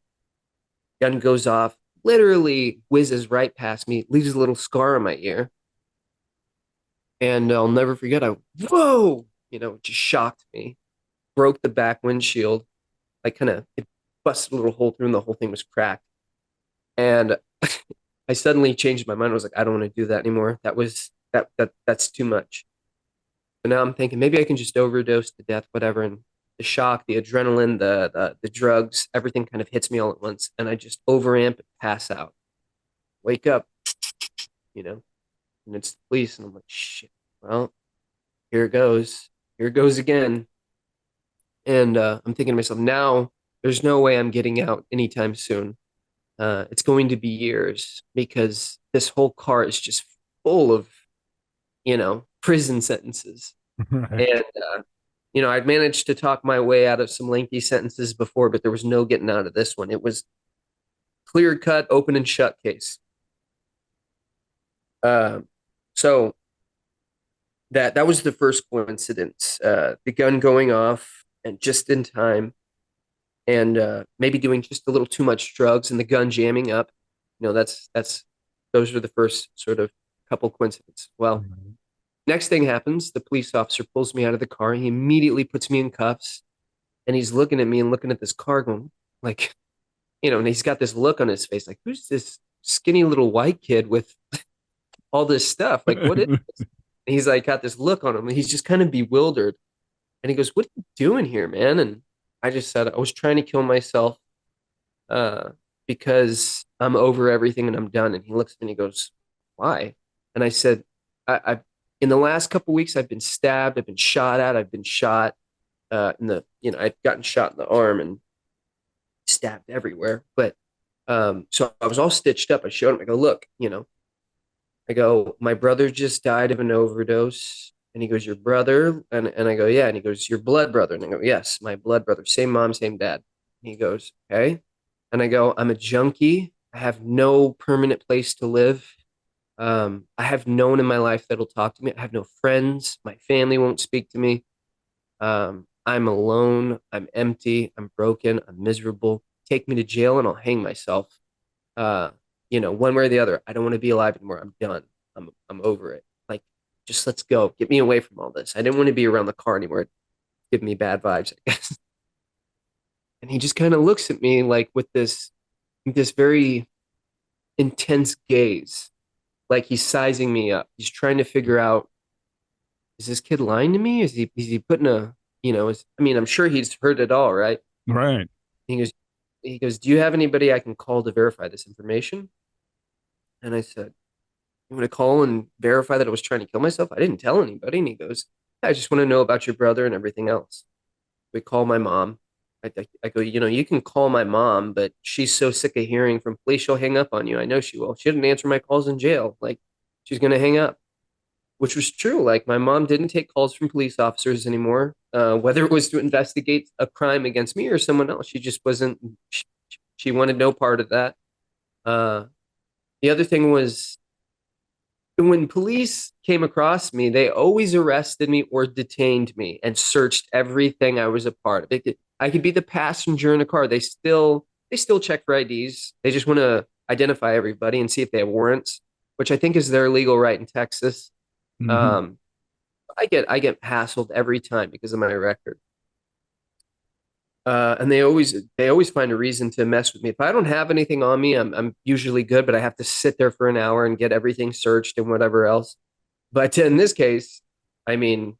Gun goes off, literally whizzes right past me, leaves a little scar on my ear. And I'll never forget, whoa, it just shocked me. Broke the back windshield. It busted a little hole through and the whole thing was cracked. And I suddenly changed my mind. I was like, I don't want to do that anymore. That's too much. So now I'm thinking maybe I can just overdose to death, whatever. And the shock, the adrenaline, the drugs, everything kind of hits me all at once. And I just overamp and pass out. Wake up, and it's the police. And I'm like, shit, well, here it goes. Here it goes again. And I'm thinking to myself, now there's no way I'm getting out anytime soon. It's going to be years because this whole car is just full of, prison sentences. Right. And I'd managed to talk my way out of some lengthy sentences before, but there was no getting out of this one. It was clear cut, open and shut case. So that was the first coincidence. The gun going off and just in time, and maybe doing just a little too much drugs and the gun jamming up. That's those are the first sort of couple coincidences. Well, next thing happens, the police officer pulls me out of the car. He immediately puts me in cuffs, and he's looking at me and looking at this car going like, and he's got this look on his face like, who's this skinny little white kid with all this stuff? Like, what is this? And he's like got this look on him, and he's just kind of bewildered. And he goes, "What are you doing here, man?" And I just said, "I was trying to kill myself uh, because I'm over everything and I'm done." And he looks at me and he goes, "Why?" And I said, I in the last couple of weeks, I've been stabbed, I've been shot at, I've been shot I'd gotten shot in the arm and stabbed everywhere. But so I was all stitched up. I showed him, I go, "Look, I go, my brother just died of an overdose." And he goes, "Your brother?" And I go, "Yeah." And he goes, "Your blood brother?" And I go, "Yes, my blood brother. Same mom, same dad." And he goes, "Okay." And I go, "I'm a junkie. I have no permanent place to live. I have no one in my life that'll talk to me. I have no friends. My family won't speak to me. I'm alone. I'm empty. I'm broken. I'm miserable. Take me to jail and I'll hang myself. Uh, one way or the other. I don't want to be alive anymore. I'm done. I'm over it. Like, just let's go. Get me away from all this. I didn't want to be around the car anymore. It gave me bad vibes, I guess." And he just kind of looks at me like with this very intense gaze, like he's sizing me up. He's trying to figure out, is this kid lying to me? Is he putting I'm sure he's heard it all, right? Right. He goes, "Do you have anybody I can call to verify this information?" And I said, "You want to call and verify that I was trying to kill myself? I didn't tell anybody." And he goes, "I just want to know about your brother and everything else." We call my mom. I go, "You can call my mom, but she's so sick of hearing from police, she'll hang up on you. I know she will. She didn't answer my calls in jail. Like, she's going to hang up," which was true. Like, my mom didn't take calls from police officers anymore, whether it was to investigate a crime against me or someone else. She just wasn't, she wanted no part of that. Uh, the other thing was, when police came across me, they always arrested me or detained me and searched everything I was a part of. I could be the passenger in a car. They still check for IDs. They just want to identify everybody and see if they have warrants, which I think is their legal right in Texas. Mhm. Um, I get hassled every time because of my record. And they always find a reason to mess with me. If I don't have anything on me, I'm usually good, but I have to sit there for an hour and get everything searched and whatever else. But in this case, I mean,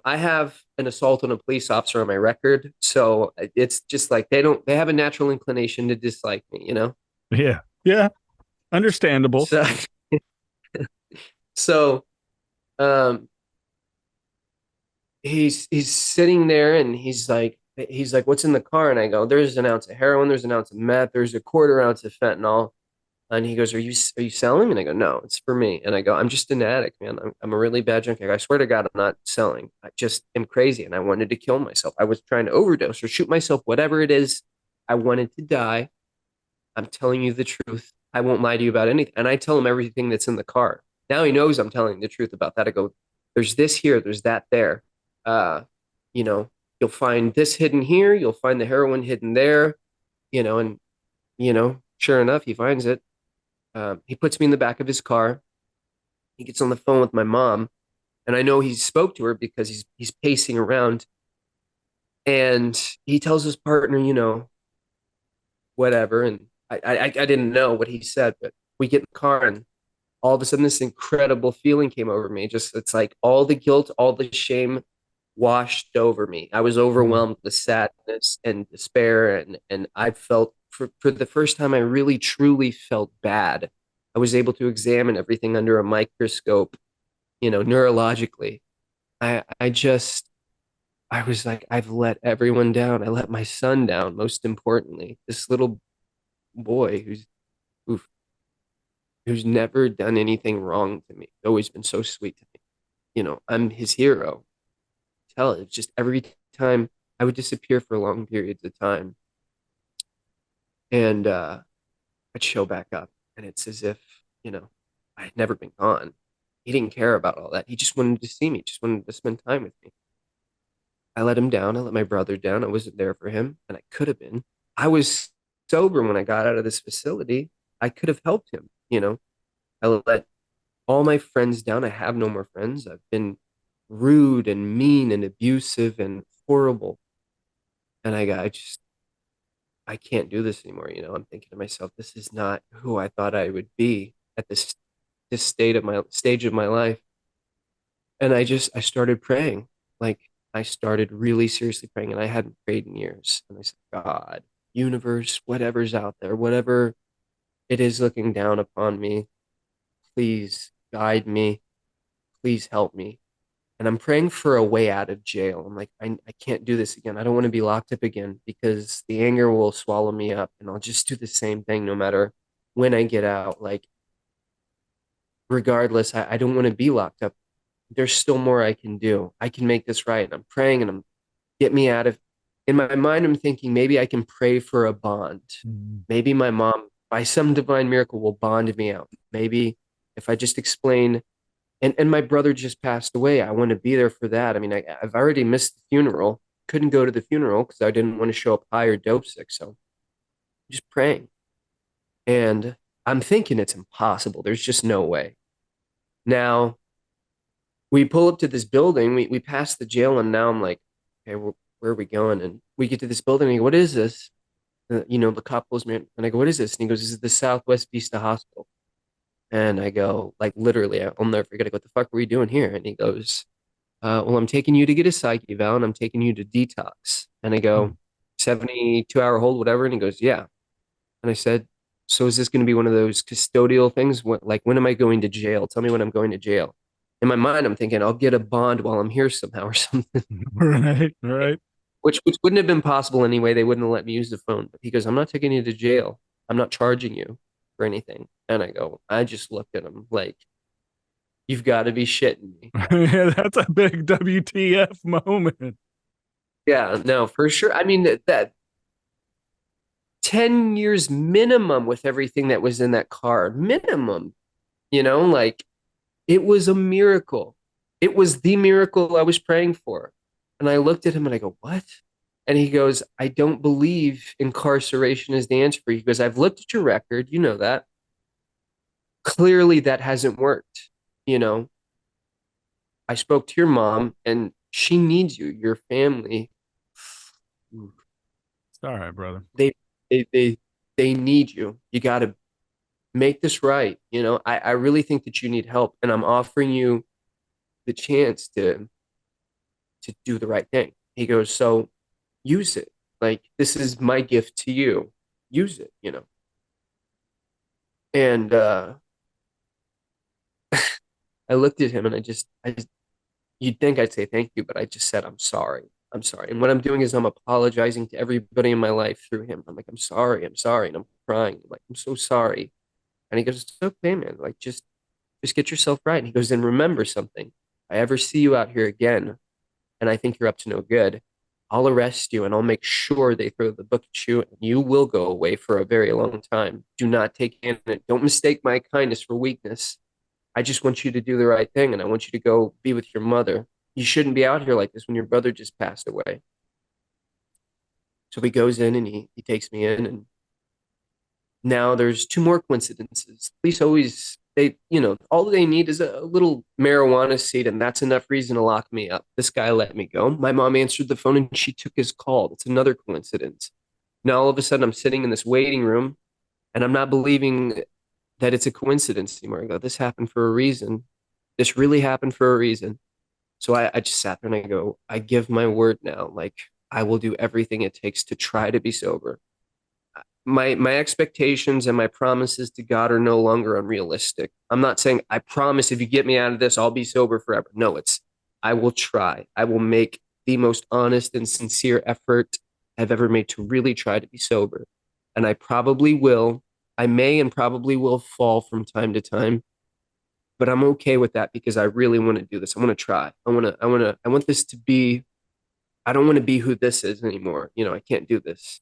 I have an assault on a police officer on my record, so it's just like they have a natural inclination to dislike me. Yeah. Yeah. Understandable. So so um he's sitting there and he's like, "What's in the car?" And I go, "There's an ounce of heroin, there's an ounce of meth, there's a quarter ounce of fentanyl." And he goes, "Are you selling?" And I go, "No, it's for me." And I go, "I'm just an addict, man. I'm a really bad junkie. I swear to God, I'm not selling. I just am crazy and I wanted to kill myself. I was trying to overdose or shoot myself, whatever it is. I wanted to die. I'm telling you the truth. I won't lie to you about anything." And I tell him everything that's in the car. Now he knows I'm telling the truth about that. I go, "There's this here, there's that there. Uh, you know, you'll find this hidden here, you'll find the heroin hidden there, and sure enough, he finds it. He puts me in the back of his car. He gets on the phone with my mom, and I know he spoke to her because he's pacing around, and he tells his partner, whatever. And I didn't know what he said, but we get in the car, and all of a sudden, this incredible feeling came over me. Just it's like all the guilt, all the shame washed over me. I was overwhelmed with sadness and despair, and I felt for the first time I really truly felt bad. I was able to examine everything under a microscope, neurologically. I was like, I've let everyone down. I let my son down, most importantly. This little boy who's who's never done anything wrong to me. Always been so sweet to me. I'm his hero. tell. It's just every time I would disappear for long periods of time, and I'd show back up, and it's as if, you know, I had never been gone. He didn't care about all that. He just wanted to see me, just wanted to spend time with me. I let him down. I let my brother down. I wasn't there for him, and I could have been. I was sober when I got out of this facility. I could have helped him, you know. I let all my friends down. I have no more friends. I've been rude and mean and abusive and horrible. And I can't do this anymore. You know, I'm thinking to myself, this is not who I thought I would be at this stage of my life. And I started praying. Like, I started really seriously praying, and I hadn't prayed in years. And I said, God, universe, whatever's out there, whatever it is looking down upon me, please guide me. Please help me. And I'm praying for a way out of jail. I'm like, I can't do this again. I don't want to be locked up again, because the anger will swallow me up, and I'll just do the same thing no matter when I get out. Like, regardless, I don't want to be locked up. There's still more I can do. I can make this right. And I'm praying, and I'm get me out of, in my mind, I'm thinking maybe I can pray for a bond. Maybe my mom, by some divine miracle, will bond me out. Maybe if I just explain, and my brother just passed away. I want to be there for that. I mean, I've already missed the funeral. Couldn't go to the funeral because I didn't want to show up high or dope sick. So I'm just praying. And I'm thinking it's impossible. There's just no way. Now, we pull up to this building. We pass the jail, and now I'm like, okay, where are we going? And we get to this building, and I go, what is this? You know, the cop pulls me in, and I go, what is this? And he goes, this is the Southwest Vista Hospital. And I go, like, literally, I'll never forget. I go, what the fuck were you doing here? And he goes, well, I'm taking you to get a psych eval, and I'm taking you to detox. And I go, 72-hour hold, whatever. And he goes, yeah. And I said, so is this going to be one of those custodial things? Like, when am I going to jail? Tell me when I'm going to jail. In my mind, I'm thinking I'll get a bond while I'm here somehow or something. Right. Which wouldn't have been possible anyway. They wouldn't have let me use the phone. But he goes, I'm not taking you to jail. I'm not charging you for anything. And I just looked at him like, you've got to be shitting me. Yeah, that's a big WTF moment. Yeah, no, for sure. I mean, that 10 years minimum with everything that was in that car, minimum, you know, like, it was a miracle. It was the miracle I was praying for. And I looked at him and I go, what? And he goes, I don't believe incarceration is the answer for you. He goes, I've looked at your record. You know that. Clearly that hasn't worked. You know, I spoke to your mom, and she needs you, your family. It's all right, brother. They need you. You got to make this right. You know, I really think that you need help, and I'm offering you the chance to do the right thing. He goes, so use it. Like, this is my gift to you. Use it, you know. And I looked at him, and you'd think I'd say thank you, but I just said, I'm sorry. I'm sorry. And what I'm doing is I'm apologizing to everybody in my life through him. I'm like, I'm sorry. I'm sorry. And I'm crying. I'm like, I'm so sorry. And he goes, it's okay, man. Like, just get yourself right. And he goes, then remember something. If I ever see you out here again, and I think you're up to no good, I'll arrest you, and I'll make sure they throw the book at you, and you will go away for a very long time. Do not take in it. Don't mistake my kindness for weakness. I just want you to do the right thing, and I want you to go be with your mother. You shouldn't be out here like this when your brother just passed away. So he goes in, and he takes me in, and now there's two more coincidences. Police always, all they need is a little marijuana seed, and that's enough reason to lock me up. This guy let me go. My mom answered the phone, and she took his call. That's another coincidence. Now all of a sudden I'm sitting in this waiting room, and I'm not believing that it's a coincidence anymore. I go, this happened for a reason. This really happened for a reason. So I just sat there, and I go, I give my word now. Like, I will do everything it takes to try to be sober. My expectations and my promises to God are no longer unrealistic. I'm not saying, I promise if you get me out of this, I'll be sober forever. No, it's, I will try. I will make the most honest and sincere effort I've ever made to really try to be sober. And I probably will. I may and probably will fall from time to time. but I'm okay with that because I really want to do this. I want to try. I want this to be, I don't want to be who this is anymore. You know, I can't do this.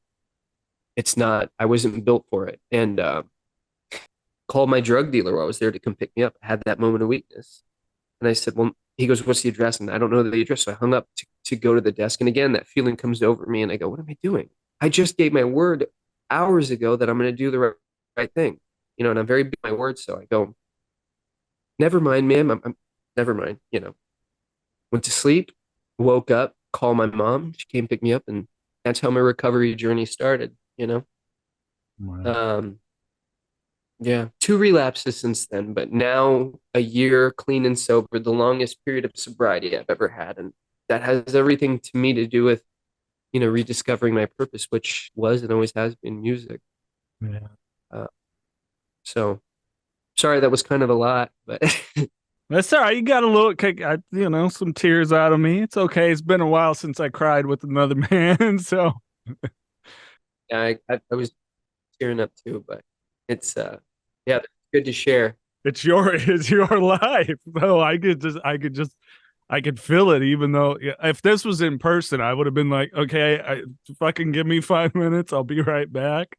It's not, I wasn't built for it. And called my drug dealer while I was there to come pick me up. I had that moment of weakness. And I said, well, he goes, what's the address? And I don't know the address. So I hung up to go to the desk. And again, that feeling comes over me and I go, what am I doing? I just gave my word hours ago that I'm going to do the right thing, you know, and I'm very big on my word. So I go, never mind, ma'am. I'm never mind, you know, went to sleep, woke up, called my mom. She came pick me up. And that's how my recovery journey started, you know? Wow. Yeah, two relapses since then, but now a year clean and sober, the longest period of sobriety I've ever had. And that has everything to me to do with, you know, rediscovering my purpose, which was and always has been music. Yeah. Uh, so sorry, that was kind of a lot, but That's all right. You got a little, you know, some tears out of me. It's okay. It's been a while since I cried with another man. So yeah, I was tearing up too, but it's, yeah, it's good to share. it's your life. So I could feel it, even though if this was in person, I would have been like, okay, fucking give me 5 minutes. I'll be right back.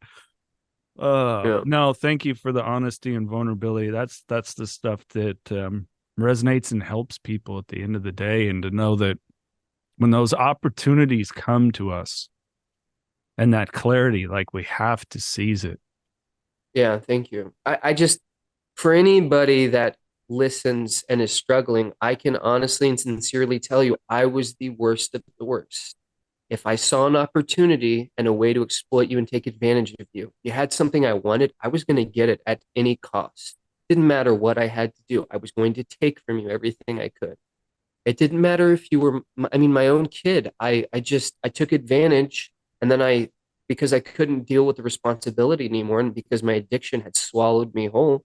Yeah. No, thank you for the honesty and vulnerability. That's the stuff that resonates and helps people at the end of the day. And to know that when those opportunities come to us and that clarity, like, we have to seize it. Yeah, thank you. I just, for anybody that listens and is struggling, I can honestly and sincerely tell you, I was the worst of the worst. If I saw an opportunity and a way to exploit you and take advantage of you, you had something I wanted, I was going to get it at any cost. Didn't matter what I had to do. I was going to take from you everything I could. It didn't matter if you were, I mean, my own kid. I took advantage, and then because I couldn't deal with the responsibility anymore, and because my addiction had swallowed me whole,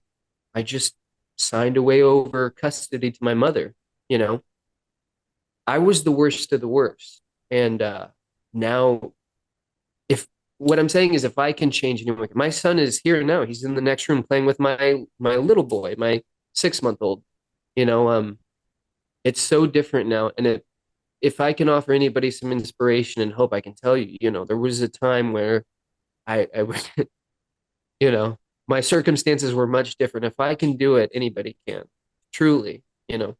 I just signed away over custody to my mother. You know, I was the worst of the worst. And now, if what I'm saying is, if I can change anyone, my son is here now. He's in the next room playing with my little boy, my 6 month old. You know, it's so different now. And if I can offer anybody some inspiration and hope, I can tell you, you know, there was a time where I you know, my circumstances were much different. If I can do it, anybody can. Truly, you know.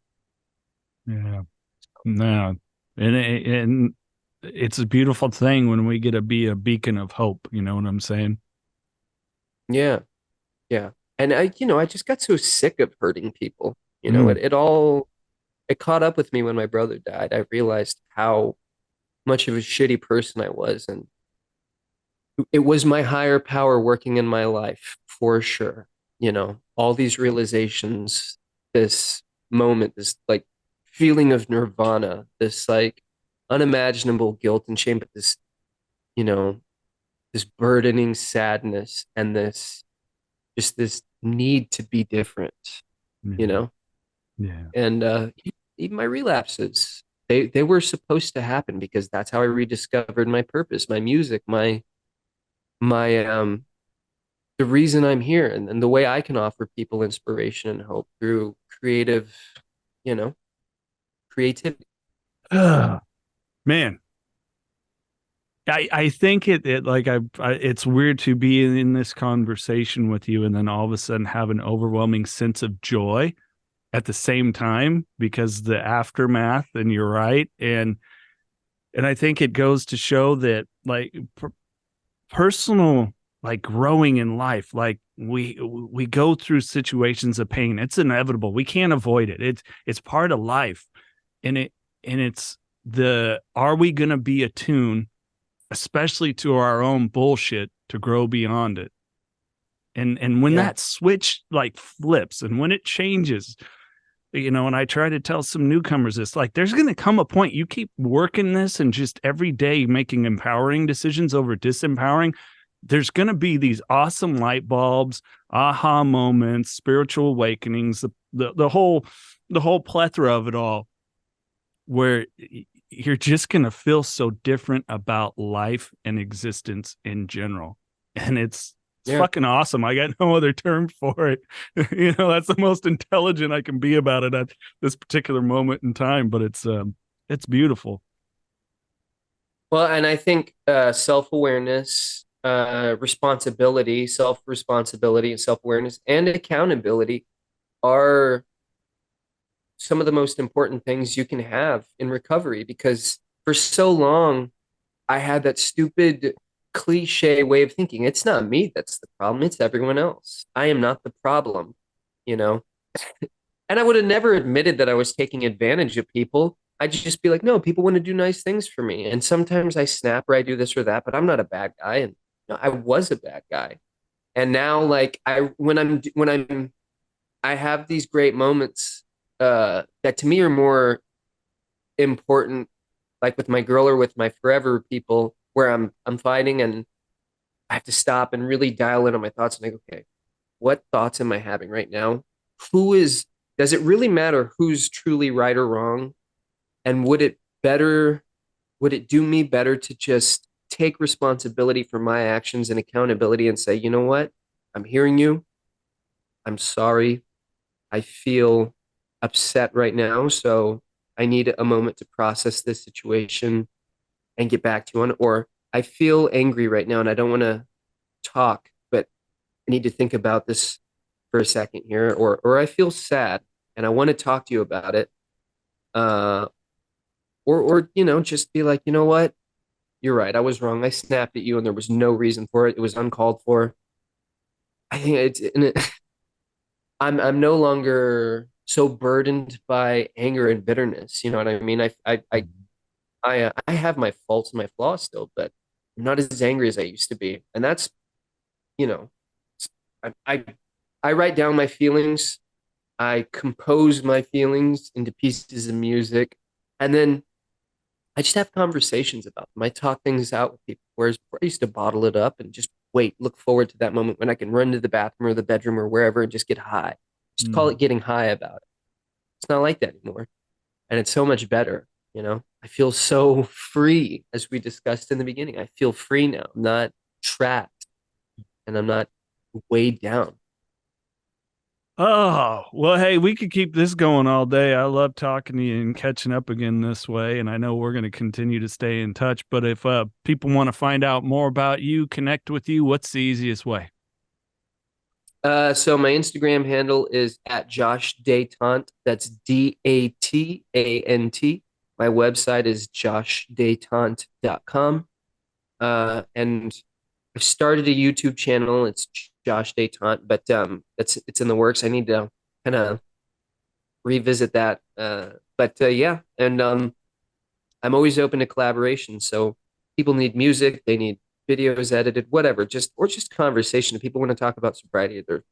Yeah. No. And it's a beautiful thing when we get to be a beacon of hope. You know what I'm saying? Yeah, yeah. And I just got so sick of hurting people. You know, it caught up with me when my brother died. I realized how much of a shitty person I was, and it was my higher power working in my life for sure. You know, all these realizations, this moment, this like feeling of nirvana, this like unimaginable guilt and shame, but this, you know, this burdening sadness and this need to be different, you Yeah. know? Yeah. And even my relapses, they were supposed to happen because that's how I rediscovered my purpose, my music, my the reason I'm here, and the way I can offer people inspiration and hope through creative, you know, creativity. Man, I think it like it's weird to be in this conversation with you and then all of a sudden have an overwhelming sense of joy at the same time, because the aftermath, and you're right. And I think it goes to show that, like, personal, like, growing in life, like, we go through situations of pain. It's inevitable. We can't avoid it. It's part of life. And it's are we going to be attuned, especially to our own bullshit, to grow beyond it? And when Yeah. that switch like flips and when it changes, you know, and I try to tell some newcomers this, like, there's going to come a point you keep working this and just every day making empowering decisions over disempowering. There's going to be these awesome light bulbs, aha moments, spiritual awakenings, the whole plethora of it all, where you're just going to feel so different about life and existence in general. And It's fucking awesome. I got no other term for it. That's the most intelligent I can be about it at this particular moment in time, but it's beautiful. Well, and I think self-awareness, responsibility, self-responsibility and self-awareness and accountability are some of the most important things you can have in recovery, because for so long I had that stupid cliche way of thinking. It's not me that's the problem, it's everyone else. I am not the problem, you know? And I would have never admitted that I was taking advantage of people. I'd just be like, no, people want to do nice things for me. And sometimes I snap or I do this or that, but I'm not a bad guy. And no, I was a bad guy. And now, like, I have these great moments that to me are more important, like with my girl or with my forever people, where I'm fighting and I have to stop and really dial in on my thoughts and like, okay, what thoughts am I having right now? Does it really matter who's truly right or wrong? And would it do me better to just take responsibility for my actions and accountability and say, you know what? I'm hearing you. I'm sorry. I feel upset right now. So I need a moment to process this situation and get back to you on it. Or I feel angry right now and I don't want to talk, but I need to think about this for a second here. Or I feel sad and I want to talk to you about it. Or just be like, you know what? You're right. I was wrong. I snapped at you and there was no reason for it. It was uncalled for. I think I'm no longer so burdened by anger and bitterness. You know what I mean? I have my faults and my flaws still, but I'm not as angry as I used to be. And that's, you know, I I, I write down my feelings. I compose my feelings into pieces of music, and then I just have conversations about them. I talk things out with people. Whereas before I used to bottle it up and just look forward to that moment when I can run to the bathroom or the bedroom or wherever and just get high. Just call it getting high about it. It's not like that anymore. And it's so much better, you know? I feel so free, as we discussed in the beginning. I feel free now. I'm not trapped and I'm not weighed down. Oh, well, hey, we could keep this going all day. I love talking to you and catching up again this way. And I know we're going to continue to stay in touch. But if people want to find out more about you, connect with you, what's the easiest way? So my Instagram handle is at Josh Datant. That's Datant. My website is joshdatant.com. And I've started a YouTube channel. It's Josh Datant, but it's in the works. I need to kind of revisit that. Yeah, and I'm always open to collaboration. So people need music, they need videos edited, whatever, just conversation. If people want to talk about sobriety, they're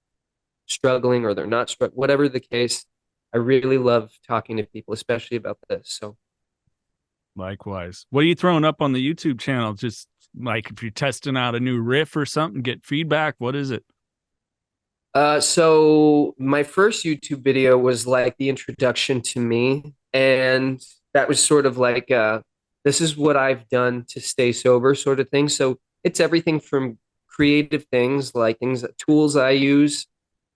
struggling or they're not struggling, whatever the case. I really love talking to people, especially about this. So likewise. What are you throwing up on the YouTube channel? Just like if you're testing out a new riff or something, get feedback. What is it? So my first YouTube video was like the introduction to me, and that was sort of like this is what I've done to stay sober sort of thing. So it's everything from creative things like tools I use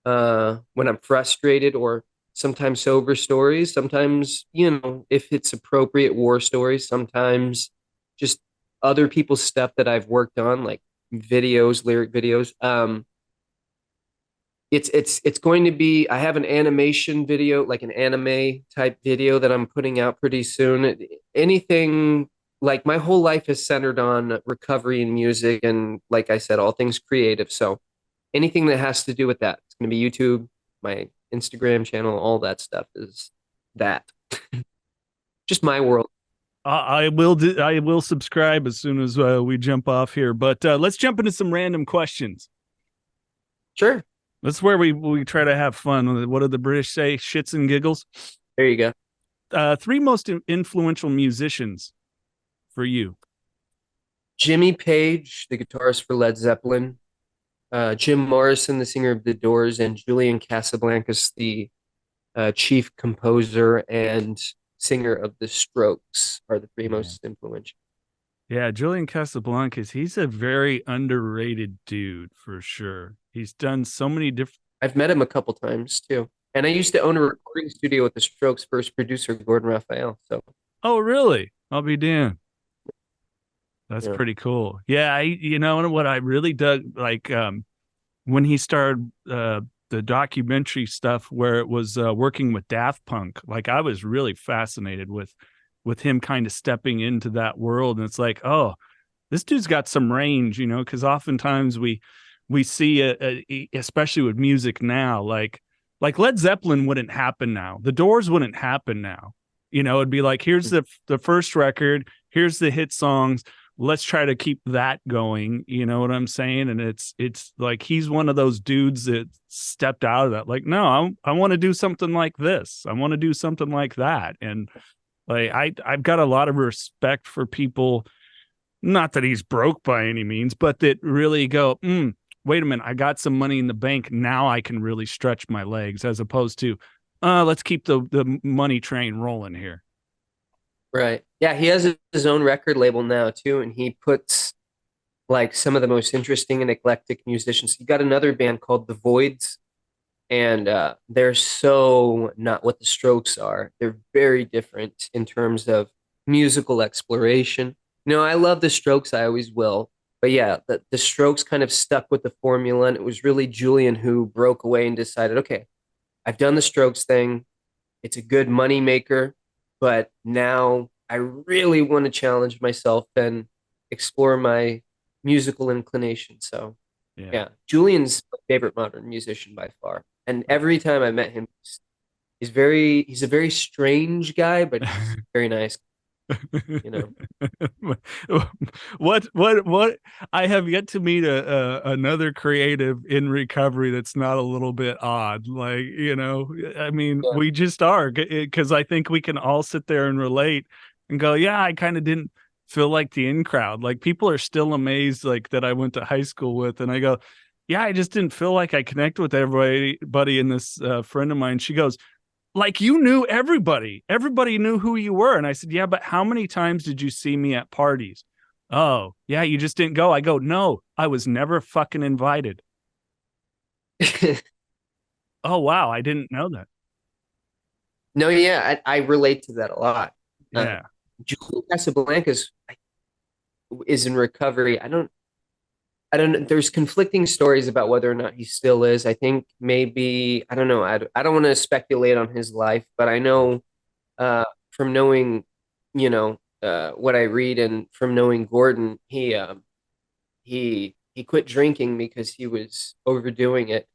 when I'm frustrated, or sometimes sober stories, sometimes, if it's appropriate, war stories, sometimes just other people's stuff that I've worked on, like videos, lyric videos. It's going to be, I have an animation video, like an anime type video that I'm putting out pretty soon. Anything, like my whole life is centered on recovery and music, and like I said, all things creative. So anything that has to do with that, it's going to be YouTube, my Instagram channel, all that stuff is that. Just my world. I will subscribe as soon as we jump off here, but let's jump into some random questions. Sure. That's where we try to have fun. What do the British say? Shits and giggles. There you go. 3 most influential musicians for you. Jimmy Page, the guitarist for Led Zeppelin, Jim Morrison, the singer of The Doors, and Julian Casablancas, the chief composer and singer of The Strokes, are the 3 most influential. Yeah, Julian Casablancas, he's a very underrated dude for sure. He's done so many different. I've met him a couple times too. And I used to own a recording studio with the Strokes' first producer, Gordon Raphael. So, Oh, really? I'll be damned. That's yeah. pretty cool. Yeah, you know what I really dug, like when he started the documentary stuff where it was working with Daft Punk. Like I was really fascinated with him kind of stepping into that world, and it's like, oh, this dude's got some range, you know, because oftentimes we see especially with music now, like Led Zeppelin wouldn't happen now, the Doors wouldn't happen now, you know. It'd be like, here's the first record, here's the hit songs, let's try to keep that going, you know what I'm saying? And it's like he's one of those dudes that stepped out of that, like, no, I want to do something like this, I want to do something like that. And like I've got a lot of respect for people, not that he's broke by any means, but that really go, wait a minute, I got some money in the bank, now I can really stretch my legs, as opposed to let's keep the money train rolling here. Right. Yeah, he has his own record label now too, and he puts like some of the most interesting and eclectic musicians. He got another band called The Voids, and they're so not what the Strokes are. They're very different in terms of musical exploration. You know, I love the Strokes, I always will. But yeah, the Strokes kind of stuck with the formula, and it was really Julian who broke away and decided, okay, I've done the Strokes thing. It's a good money maker, but now I really want to challenge myself and explore my musical inclination. So Yeah. yeah, Julian's my favorite modern musician by far. And every time I met him, he's a very strange guy, but he's very nice, you know. what I have yet to meet another creative in recovery that's not a little bit odd, like, you know. I mean, Yeah. we just are, because I think we can all sit there and relate and go, yeah, I kind of didn't feel like the in crowd. Like people are still amazed, like that I went to high school with, and I go, yeah, I just didn't feel like I connected with everybody. And this friend of mine, she goes, like, you knew everybody knew who you were. And I said, yeah, but how many times did you see me at parties? Oh yeah, you just didn't go. I go, no, I was never fucking invited. Oh wow, I didn't know that. No, yeah, I relate to that a lot. Uh, Yeah. Julian Casablancas is in recovery. I don't know. There's conflicting stories about whether or not he still is. I think maybe, I don't know. I don't want to speculate on his life, but I know from knowing, what I read and from knowing Gordon, he quit drinking because he was overdoing it.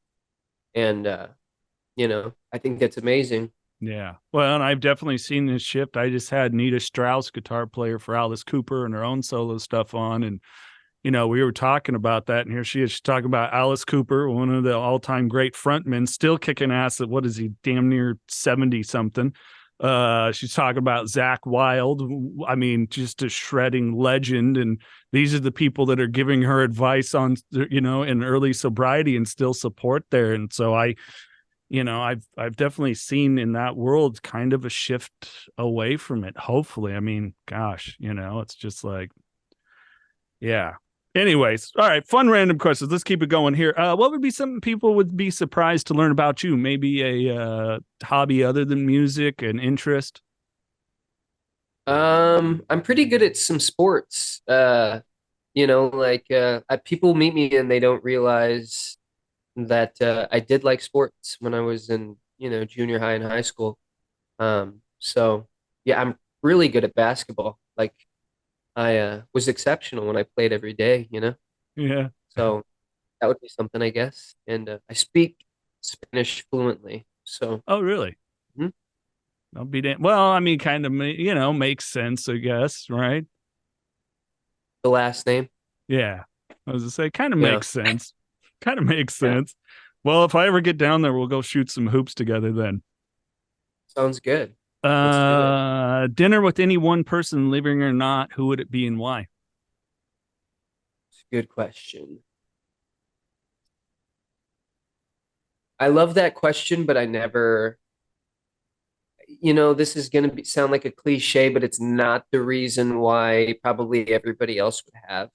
And, I think that's amazing. Yeah. Well, and I've definitely seen this shift. I just had Nita Strauss, guitar player for Alice Cooper, and her own solo stuff on. And, you know, we were talking about that. And here she is. She's talking about Alice Cooper, one of the all-time great frontmen, still kicking ass at, what is he, damn near 70 something. She's talking about Zach Wilde. I mean, just a shredding legend. And these are the people that are giving her advice on, you know, in early sobriety and still support there. And so I've definitely seen in that world kind of a shift away from it. Hopefully, I mean, gosh, you know, it's just like, yeah. Anyways, all right, fun random questions. Let's keep it going here. What would be something people would be surprised to learn about you? Maybe a hobby other than music, an interest. I'm pretty good at some sports. People meet me and they don't realize that I did like sports when I was in, junior high and high school. So yeah, I'm really good at basketball. Like I was exceptional when I played every day, you know? Yeah. So that would be something, I guess. And I speak Spanish fluently. So Oh, really? mhm. I'll be damn. Well, I mean, kind of, you know, makes sense, I guess, right? The last name. Yeah. I was to say, kind of Yeah. makes sense. Kind of makes Yeah. sense. Well, if I ever get down there, we'll go shoot some hoops together then. Sounds good. Let's do it. Dinner with any one person, living or not, who would it be and why? It's a good question. I love that question, but this is going to sound like a cliche, but it's not the reason why probably everybody else would have.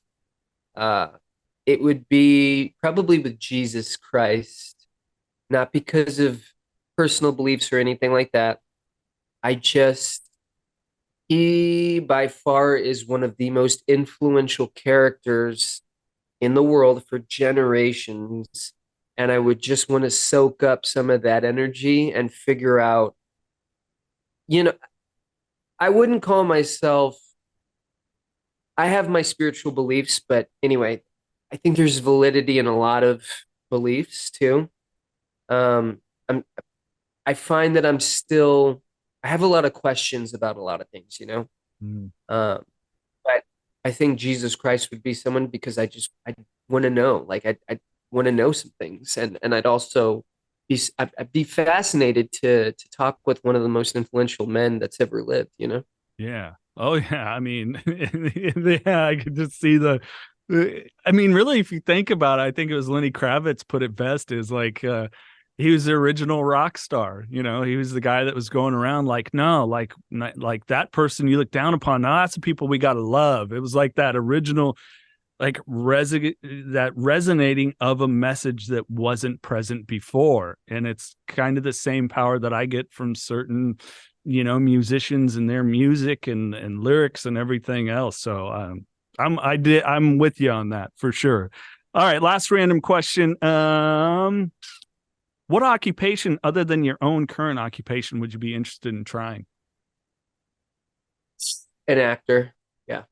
It would be probably with Jesus Christ, not because of personal beliefs or anything like that. He by far is one of the most influential characters in the world for generations. And I would just want to soak up some of that energy and figure out, you know, I wouldn't call myself, I have my spiritual beliefs, but anyway, I think there's validity in a lot of beliefs too. Um, I'm, I find that I have a lot of questions about a lot of things. Mm. But I think Jesus Christ would be someone because I want to know, like I want to know some things, and I'd also I'd be fascinated to talk with one of the most influential men that's ever lived. Yeah. Oh yeah. I mean, yeah, I could just see I mean, really, if you think about it, I think it was Lenny Kravitz put it best, is like, he was the original rock star. He was the guy that was going around like, no, like that person you look down upon. No, that's the people we got to love. It was like that original, like that resonating of a message that wasn't present before. And it's kind of the same power that I get from certain, musicians and their music and lyrics and everything else. So, I'm with you on that for sure. All right. Last random question. What occupation other than your own current occupation would you be interested in trying? An actor. Yeah.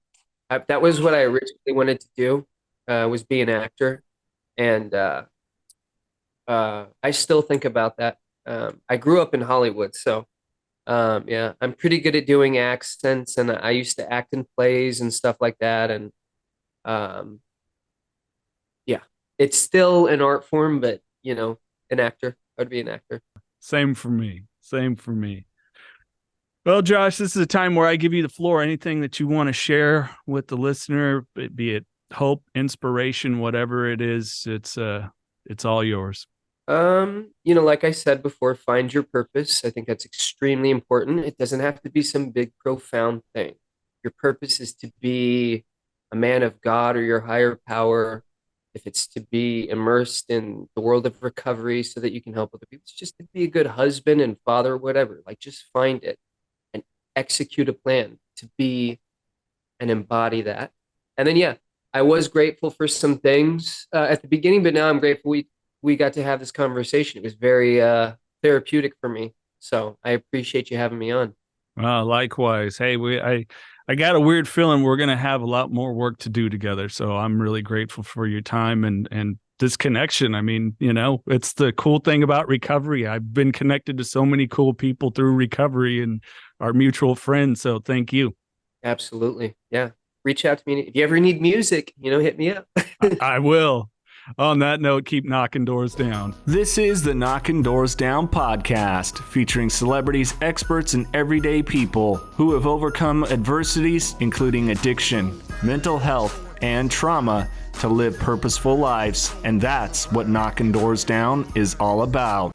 That was what I originally wanted to do, was be an actor. And I still think about that. I grew up in Hollywood, so yeah, I'm pretty good at doing accents, and I used to act in plays and stuff like that. And yeah, it's still an art form, but an actor. I'd be an actor. Same for me. Well, Josh, this is a time where I give you the floor. Anything that you want to share with the listener, be it hope, inspiration, whatever it is, it's all yours. Like I said before, find your purpose. I think that's extremely important. It doesn't have to be some big, profound thing. Your purpose is to be a man of God or your higher power. If it's to be immersed in the world of recovery so that you can help other people, it's just to be a good husband and father, whatever. Like, just find it and execute a plan to be and embody that. And then, yeah, I was grateful for some things at the beginning, but now I'm grateful we got to have this conversation. It was very therapeutic for me. So I appreciate you having me on. Likewise. Hey, I got a weird feeling we're going to have a lot more work to do together. So I'm really grateful for your time and this connection. I mean, it's the cool thing about recovery. I've been connected to so many cool people through recovery and our mutual friends. So thank you. Absolutely. Yeah. Reach out to me. If you ever need music, hit me up. I will. On that note, keep knocking doors down. This is the Knockin Doorz Down podcast, featuring celebrities, experts, and everyday people who have overcome adversities, including addiction, mental health, and trauma, to live purposeful lives. And that's what Knockin Doorz Down is all about.